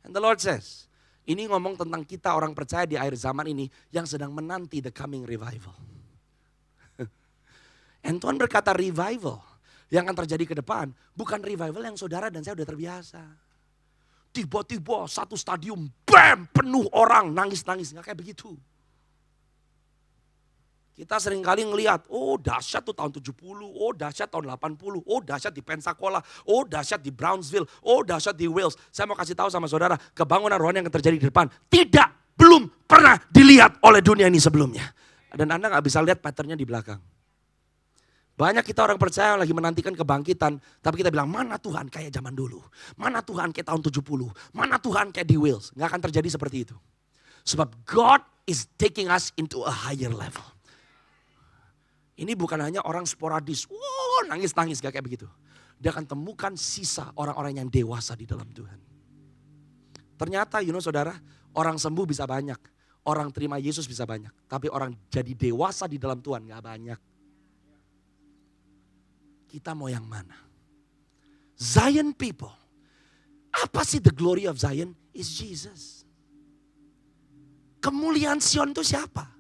And the Lord says, Ini ngomong tentang kita orang percaya di akhir zaman ini yang sedang menanti the coming revival. And Tuhan berkata revival yang akan terjadi ke depan bukan revival yang saudara dan saya udah terbiasa. Tiba-tiba satu stadium, bam, penuh orang nangis-nangis, nggak kayak begitu. Kita sering kali ngelihat, oh dahsyat tuh tahun 70, oh dahsyat tahun 80, oh dahsyat di Pensacola, oh dahsyat di Brownsville, oh dahsyat di Wales. Saya mau kasih tahu sama saudara, kebangunan rohani yang terjadi di depan tidak, belum pernah dilihat oleh dunia ini sebelumnya. Dan Anda gak bisa lihat patternnya di belakang. Banyak kita orang percaya lagi menantikan kebangkitan, tapi kita bilang mana Tuhan kayak zaman dulu, mana Tuhan kayak tahun 70, mana Tuhan kayak di Wales. Gak akan terjadi seperti itu. Sebab God is taking us into a higher level. Ini bukan hanya orang sporadis, nangis-nangis gak kayak begitu. Dia akan temukan sisa orang-orang yang dewasa di dalam Tuhan. Ternyata saudara, orang sembuh bisa banyak. Orang terima Yesus bisa banyak. Tapi orang jadi dewasa di dalam Tuhan gak banyak. Kita mau yang mana? Zion people. Apa sih the glory of Zion? Is Jesus. Kemuliaan Sion itu siapa?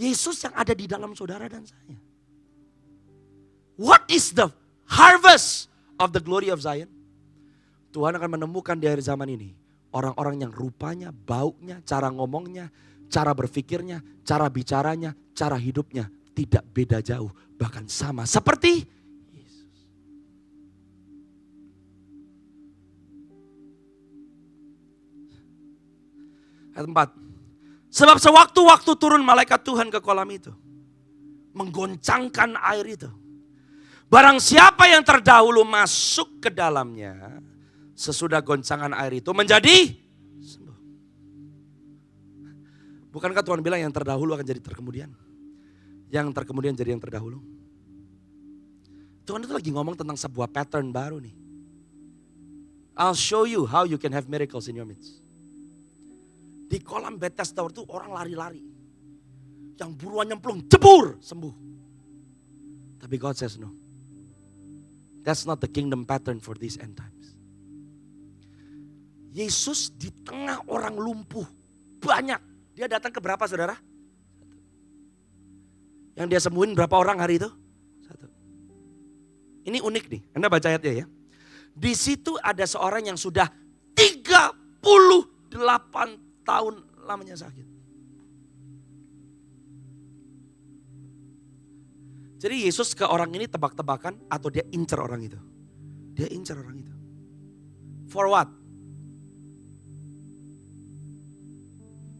Yesus yang ada di dalam saudara dan saya. What is the harvest of the glory of Zion? Tuhan akan menemukan di akhir zaman ini orang-orang yang rupanya, baunya, cara ngomongnya, cara berpikirnya, cara bicaranya, cara hidupnya tidak beda jauh, bahkan sama seperti Yesus. Ayat 4. Sebab sewaktu-waktu turun malaikat Tuhan ke kolam itu. Menggoncangkan air itu. Barang siapa yang terdahulu masuk ke dalamnya. Sesudah goncangan air itu menjadi sembuh. Bukankah Tuhan bilang yang terdahulu akan jadi terkemudian? Yang terkemudian jadi yang terdahulu. Tuhan itu lagi ngomong tentang sebuah pattern baru nih. I'll show you how you can have miracles in your midst. Di kolam Bethesda itu orang lari-lari. Yang buruan nyemplung, jebur, sembuh. Tapi God says no. That's not the kingdom pattern for these end times. Yesus di tengah orang lumpuh. Banyak. Dia datang ke berapa saudara? Yang dia sembuhin berapa orang hari itu? 1. Ini unik nih. Anda baca ayatnya ya. Di situ ada seorang yang sudah 38 tahun lamanya sakit. Jadi Yesus ke orang ini tebak-tebakan atau dia incer orang itu? Dia incer orang itu. For what?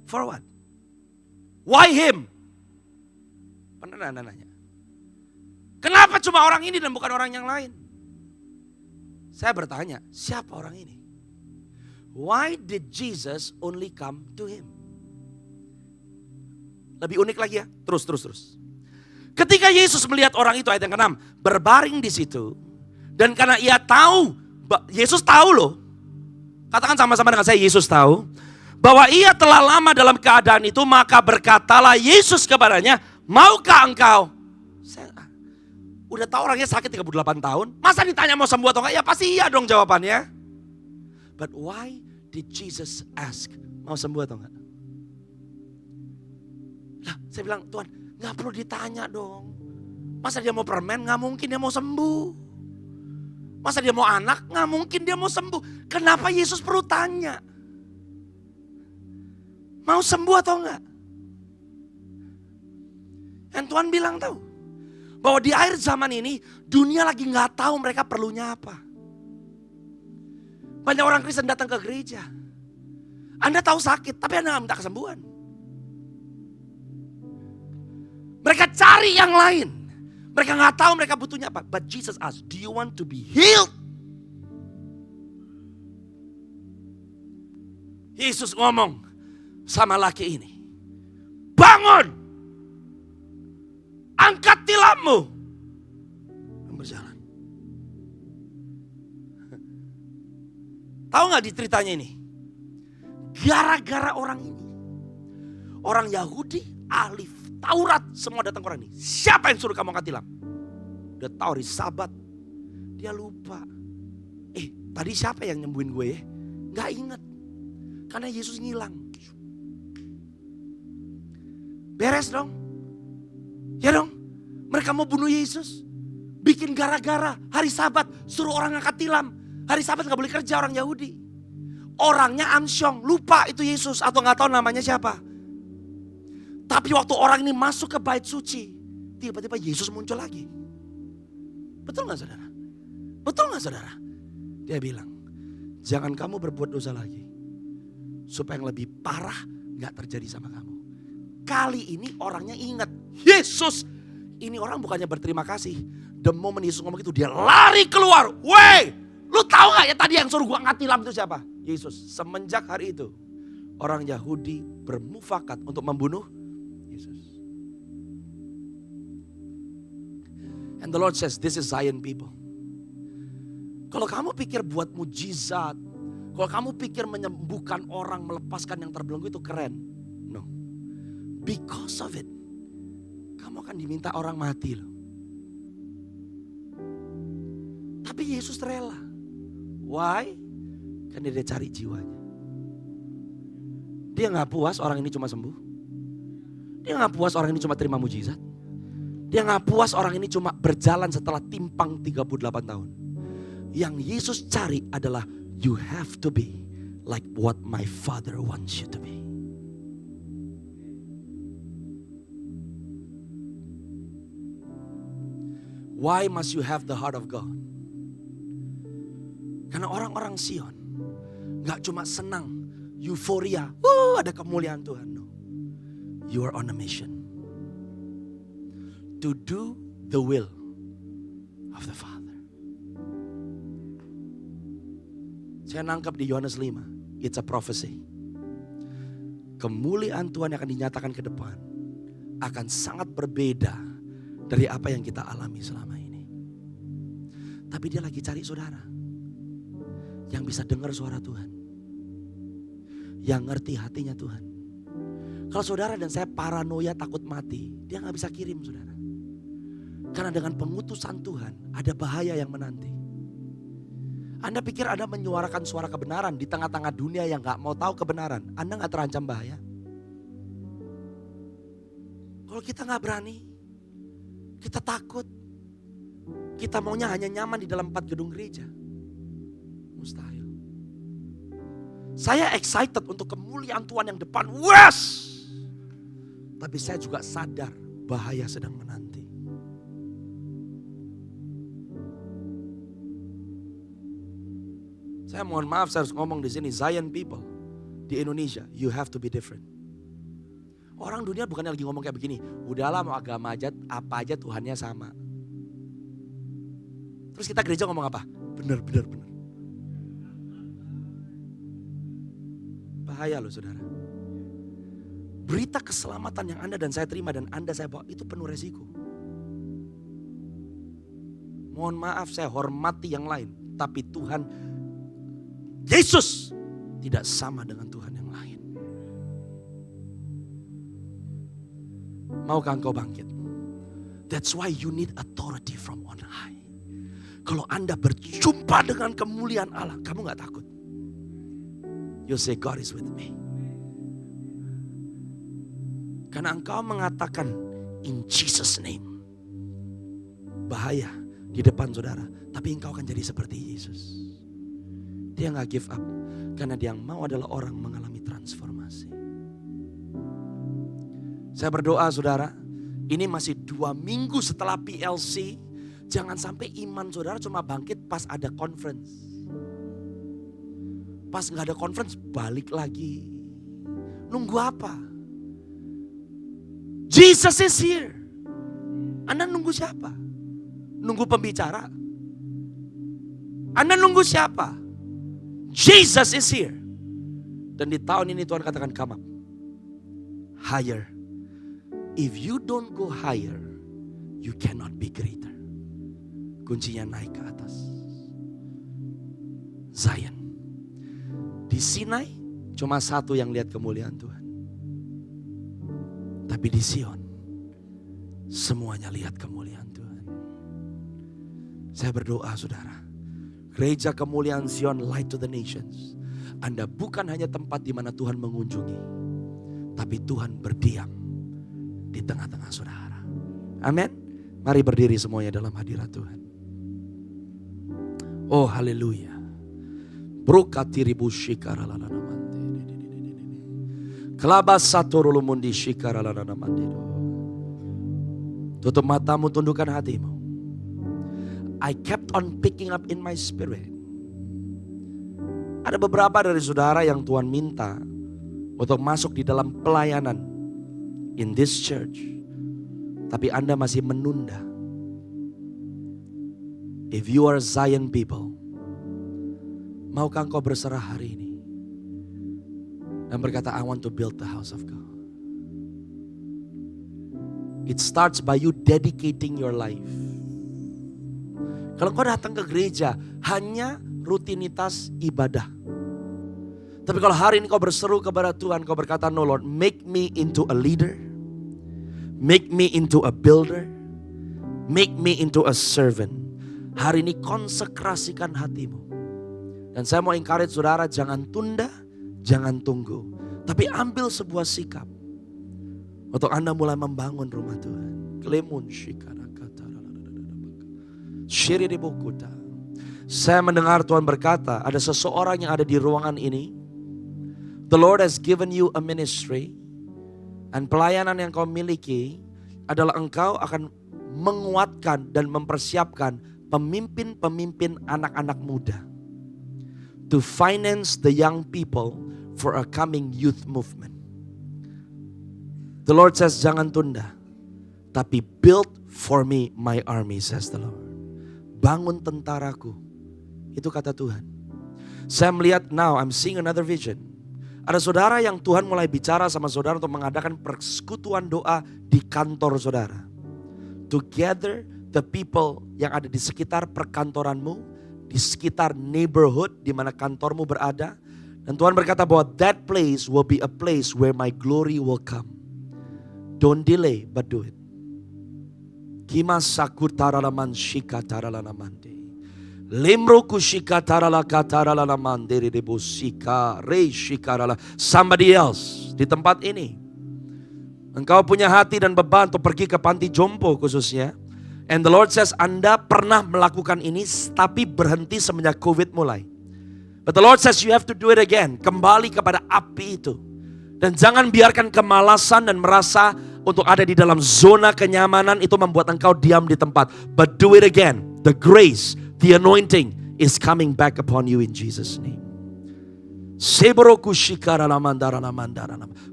For what? Why him? Pernah Anda nanya? Kenapa cuma orang ini dan bukan orang yang lain? Saya bertanya, siapa orang ini? Why did Jesus only come to him? Lebih unik lagi ya, terus. Ketika Yesus melihat orang itu ayat yang ke-6, berbaring di situ. Dan karena ia tahu, Yesus tahu loh. Katakan sama-sama dengan saya, Yesus tahu. Bahwa ia telah lama dalam keadaan itu, maka berkatalah Yesus kepadanya, maukah engkau? Saya udah tahu orangnya sakit 38 tahun. Masa ditanya mau sembuh atau enggak? Ya pasti iya dong jawabannya. But why did Jesus ask, mau sembuh atau enggak? Lah, saya bilang, Tuhan, enggak perlu ditanya dong. Masa dia mau permen? Enggak mungkin dia mau sembuh. Masa dia mau anak? Enggak mungkin dia mau sembuh. Kenapa Yesus perlu tanya? Mau sembuh atau enggak? Dan Tuhan bilang tahu, bahwa di akhir zaman ini dunia lagi enggak tahu mereka perlunya apa. Banyak orang Kristen datang ke gereja. Anda tahu sakit, tapi Anda gak minta kesembuhan. Mereka cari yang lain. Mereka gak tahu mereka butuhnya apa. But Jesus asked, do you want to be healed? Yesus ngomong sama laki ini. Bangun! Angkat tilammu! Dan berjalan. Tahu gak di ceritanya ini? Gara-gara orang ini. Orang Yahudi, ahli Taurat, semua datang ke orang ini. Siapa yang suruh kamu angkat tilam? Udah tahu hari Sabat. Dia lupa. Tadi siapa yang nyembuhin gue ya? Gak ingat. Karena Yesus ngilang. Beres dong. Ya dong. Mereka mau bunuh Yesus. Bikin gara-gara. Hari Sabat suruh orang angkat tilam. Hari Sabat gak boleh kerja orang Yahudi. Orangnya Amsyong. Lupa itu Yesus. Atau gak tahu namanya siapa. Tapi waktu orang ini masuk ke bait suci. Tiba-tiba Yesus muncul lagi. Betul gak saudara? Betul gak saudara? Dia bilang. Jangan kamu berbuat dosa lagi. Supaya yang lebih parah gak terjadi sama kamu. Kali ini orangnya ingat. Yesus. Ini orang bukannya berterima kasih. The moment Yesus ngomong itu dia lari keluar. Wey. Lu tahu gak ya tadi yang suruh gua angkat tilam itu siapa? Yesus. Semenjak hari itu. Orang Yahudi bermufakat untuk membunuh Yesus. And the Lord says this is Zion people. Kalau kamu pikir buat mujizat. Kalau kamu pikir menyembuhkan orang, melepaskan yang terbelenggu itu keren. No. Because of it. Kamu akan diminta orang mati loh. Tapi Yesus rela. Why? Karena dia cari jiwanya. Dia gak puas orang ini cuma sembuh. Dia gak puas orang ini cuma terima mujizat. Dia gak puas orang ini cuma berjalan setelah timpang 38 tahun. Yang Yesus cari adalah you have to be like what my Father wants you to be. Why must you have the heart of God? Karena orang-orang Sion gak cuma senang, euforia, ada kemuliaan Tuhan. No. You are on a mission. To do the will of the Father. Saya nangkap di Yohanes 5. It's a prophecy. Kemuliaan Tuhan yang akan dinyatakan ke depan akan sangat berbeda dari apa yang kita alami selama ini. Tapi dia lagi cari saudara yang bisa dengar suara Tuhan. Yang ngerti hatinya Tuhan. Kalau saudara dan saya paranoia takut mati, dia gak bisa kirim saudara. Karena dengan pengutusan Tuhan ada bahaya yang menanti. Anda pikir Anda menyuarakan suara kebenaran di tengah-tengah dunia yang gak mau tahu kebenaran. Anda gak terancam bahaya? Kalau kita gak berani, kita takut, kita maunya hanya nyaman di dalam 4 gedung gereja. Mustahil. Saya excited untuk kemuliaan Tuhan yang depan. Wes! Tapi saya juga sadar bahaya sedang menanti. Saya mohon maaf saya harus ngomong di sini, Zion people di Indonesia, you have to be different. Orang dunia bukannya lagi ngomong kayak begini, udahlah mau agama aja, apa aja Tuhannya sama. Terus kita gereja ngomong apa? Benar. Bahaya loh saudara. Berita keselamatan yang Anda dan saya terima dan Anda saya bawa itu penuh resiko. Mohon maaf saya hormati yang lain, tapi Tuhan Yesus tidak sama dengan Tuhan yang lain. Maukah engkau bangkit? That's why you need authority from on high. Kalau Anda berjumpa dengan kemuliaan Allah, kamu gak takut. You say God is with me. Karena engkau mengatakan in Jesus name. Bahaya di depan saudara. Tapi engkau akan jadi seperti Yesus. Dia gak give up. Karena dia yang mau adalah orang mengalami transformasi. Saya berdoa saudara. Ini masih 2 minggu setelah PLC. Jangan sampai iman saudara cuma bangkit pas ada conference. Pas gak ada conference balik lagi. Nunggu apa? Jesus is here. Anda nunggu siapa? Nunggu pembicara? Anda nunggu siapa? Jesus is here. Dan di tahun ini Tuhan katakan come up. Higher. If you don't go higher, you cannot be greater. Kuncinya naik ke atas. Zion. Di Sinai cuma satu yang lihat kemuliaan Tuhan. Tapi di Sion semuanya lihat kemuliaan Tuhan. Saya berdoa saudara. Gereja kemuliaan Sion, light to the nations. Anda bukan hanya tempat di mana Tuhan mengunjungi, tapi Tuhan berdiam di tengah-tengah saudara. Amin. Mari berdiri semuanya dalam hadirat Tuhan. Oh haleluya. Brokatiribu shikaralanamande. Kelabasatorulumundi shikaralanamande. Tutup matamu, tundukkan hatimu. I kept on picking up in my spirit. Ada beberapa dari saudara yang Tuhan minta untuk masuk di dalam pelayanan in this church. Tapi Anda masih menunda. If you are Zion people, maukah engkau berserah hari ini? Dan berkata, I want to build the house of God. It starts by you dedicating your life. Kalau kau datang ke gereja hanya rutinitas ibadah. Tapi kalau hari ini kau berseru kepada Tuhan, kau berkata, no Lord, make me into a leader. Make me into a builder. Make me into a servant. Hari ini konsekrasikan hatimu. Dan saya mau encourage saudara, jangan tunda, jangan tunggu. Tapi ambil sebuah sikap untuk Anda mulai membangun rumah Tuhan. Klemun shikara. Saya mendengar Tuhan berkata, ada seseorang yang ada di ruangan ini. The Lord has given you a ministry. Dan pelayanan yang kau miliki adalah engkau akan menguatkan dan mempersiapkan pemimpin-pemimpin anak-anak muda. To finance the young people for a coming youth movement. The Lord says, jangan tunda. Tapi build for me my army, says the Lord. Bangun tentaraku. Itu kata Tuhan. Saya melihat now, I'm seeing another vision. Ada saudara yang Tuhan mulai bicara sama saudara untuk mengadakan persekutuan doa di kantor saudara. To gather the people yang ada di sekitar perkantoranmu, di sekitar neighborhood di mana kantormu berada. Dan Tuhan berkata bahwa that place will be a place where my glory will come. Don't delay, but do it. Kimas sakutaralaman shikataralalamande. Lemroku shikataralakataralalamande rebosika re shikarala. Somebody else di tempat ini. Engkau punya hati dan beban untuk pergi ke panti jompo khususnya. And the Lord says, Anda pernah melakukan ini tapi berhenti semenjak COVID mulai. But the Lord says you have to do it again. Kembali kepada api itu. Dan jangan biarkan kemalasan dan merasa untuk ada di dalam zona kenyamanan itu membuat engkau diam di tempat. But do it again. The grace, the anointing is coming back upon you in Jesus' name.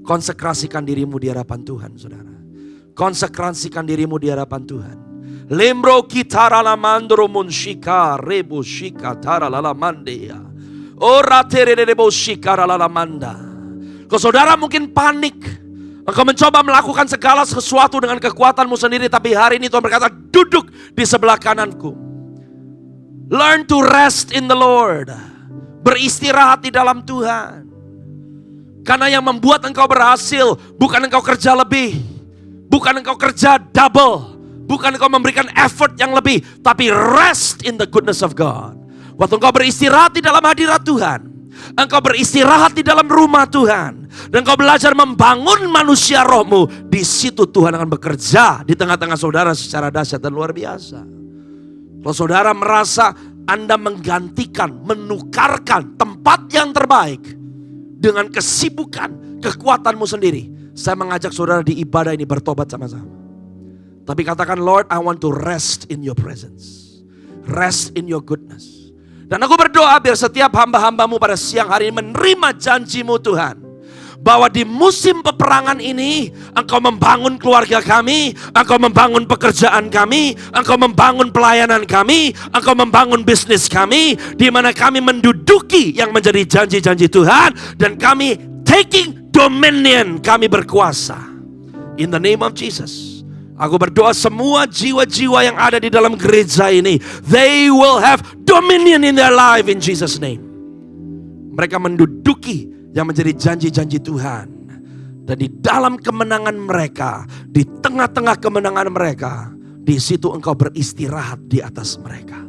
Konsekrasikan dirimu di hadapan Tuhan, saudara. Konsekrasikan dirimu di hadapan Tuhan. Lembro kitara lamandro munshika rebu shika tara lalamandeya. Ora tererebo shikara lalamanda. Kalau saudara mungkin panik, engkau mencoba melakukan segala sesuatu dengan kekuatanmu sendiri, tapi hari ini Tuhan berkata, duduk di sebelah kananku. Learn to rest in the Lord. Beristirahat di dalam Tuhan. Karena yang membuat engkau berhasil bukan engkau kerja lebih, bukan engkau kerja double, bukan engkau memberikan effort yang lebih, tapi rest in the goodness of God. Waktu engkau beristirahat di dalam hadirat Tuhan, engkau beristirahat di dalam rumah Tuhan, dan engkau belajar membangun manusia rohmu, di situ Tuhan akan bekerja di tengah-tengah saudara secara dahsyat dan luar biasa. Kalau saudara merasa Anda menggantikan, menukarkan tempat yang terbaik dengan kesibukan, kekuatanmu sendiri, saya mengajak saudara di ibadah ini bertobat sama-sama. Tapi katakan, Lord, I want to rest in your presence. Rest in your goodness. Dan aku berdoa biar setiap hamba-hambamu pada siang hari ini menerima janjimu Tuhan. Bahwa di musim peperangan ini, engkau membangun keluarga kami, engkau membangun pekerjaan kami, engkau membangun pelayanan kami, engkau membangun bisnis kami, di mana kami menduduki yang menjadi janji-janji Tuhan, dan kami taking dominion, kami berkuasa. In the name of Jesus. Aku berdoa semua jiwa-jiwa yang ada di dalam gereja ini, they will have dominion in their life in Jesus' name. Mereka menduduki yang menjadi janji-janji Tuhan. Dan di dalam kemenangan mereka, di tengah-tengah kemenangan mereka, di situ engkau beristirahat di atas mereka.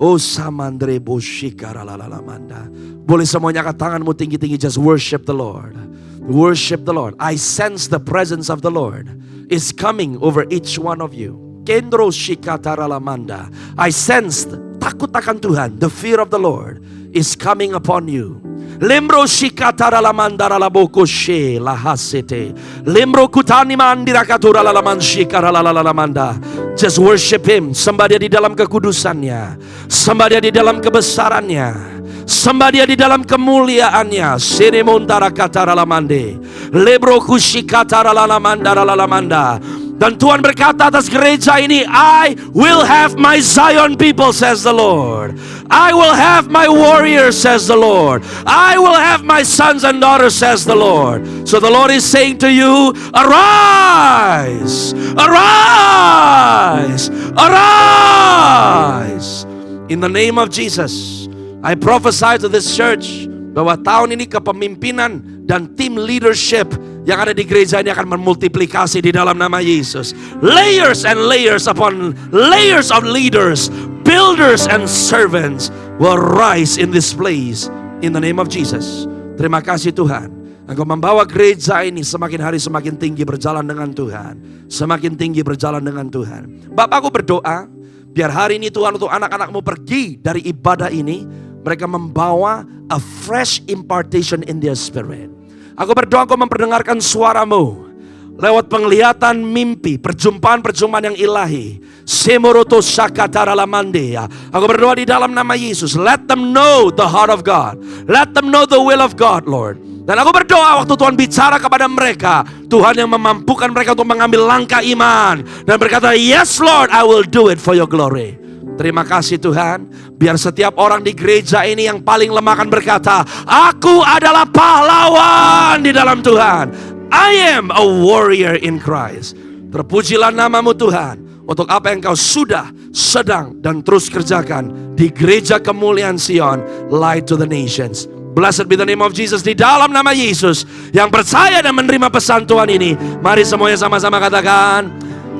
Oh samandre boshikaralamanda. Boleh semuanya angkat tanganmu tinggi-tinggi, just worship the Lord. Worship the Lord. I sense the presence of the Lord is coming over each one of you. Kendro shikataralamanda. I sensed takut akan Tuhan, the fear of the Lord is coming upon you. Lembro shikataralamanda ralaboko she lahasete. Lembro kutani mandirakatura lalaman shikaralalamanda. Just worship Him. Sembah Dia di dalam kekudusannya. Sembah Dia di dalam kebesarannya. Sembah Dia di dalam kemuliaannya. Senemontara kataralamande. Lebro kushikataralamanda ralalamanda. Dan Tuhan berkata atas gereja ini, I will have my Zion people, says the Lord. I will have my warriors, says the Lord. I will have my sons and daughters, says the Lord. So the Lord is saying to you, arise, arise, arise. In the name of Jesus, I prophesy to this church bahwa tahun ini kepemimpinan dan tim leadership yang ada di gereja ini akan memultiplikasi di dalam nama Yesus. Layers and layers upon layers of leaders, builders and servants will rise in this place in the name of Jesus. Terima kasih Tuhan. Engkau membawa gereja ini semakin hari semakin tinggi berjalan dengan Tuhan. Semakin tinggi berjalan dengan Tuhan. Bapakku berdoa, biar hari ini Tuhan untuk anak-anakmu pergi dari ibadah ini, mereka membawa a fresh impartation in their spirit. Aku berdoa Engkau memperdengarkan suaramu lewat penglihatan mimpi, perjumpaan-perjumpaan yang ilahi. Semoroto sakataralamande. Aku berdoa di dalam nama Yesus, let them know the heart of God. Let them know the will of God, Lord. Dan aku berdoa waktu Tuhan bicara kepada mereka, Tuhan yang memampukan mereka untuk mengambil langkah iman dan berkata, yes Lord, I will do it for your glory. Terima kasih Tuhan. Biar setiap orang di gereja ini yang paling lemah akan berkata, aku adalah pahlawan di dalam Tuhan. I am a warrior in Christ. Terpujilah namamu Tuhan untuk apa yang Kau sudah, sedang, dan terus kerjakan di gereja kemuliaan Sion, Light to the Nations. Blessed be the name of Jesus. Di dalam nama Yesus yang percaya dan menerima pesan Tuhan ini, mari semuanya sama-sama katakan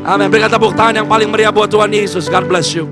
amin. Berikan tepuk tangan yang paling meriah buat Tuhan Yesus. God bless you.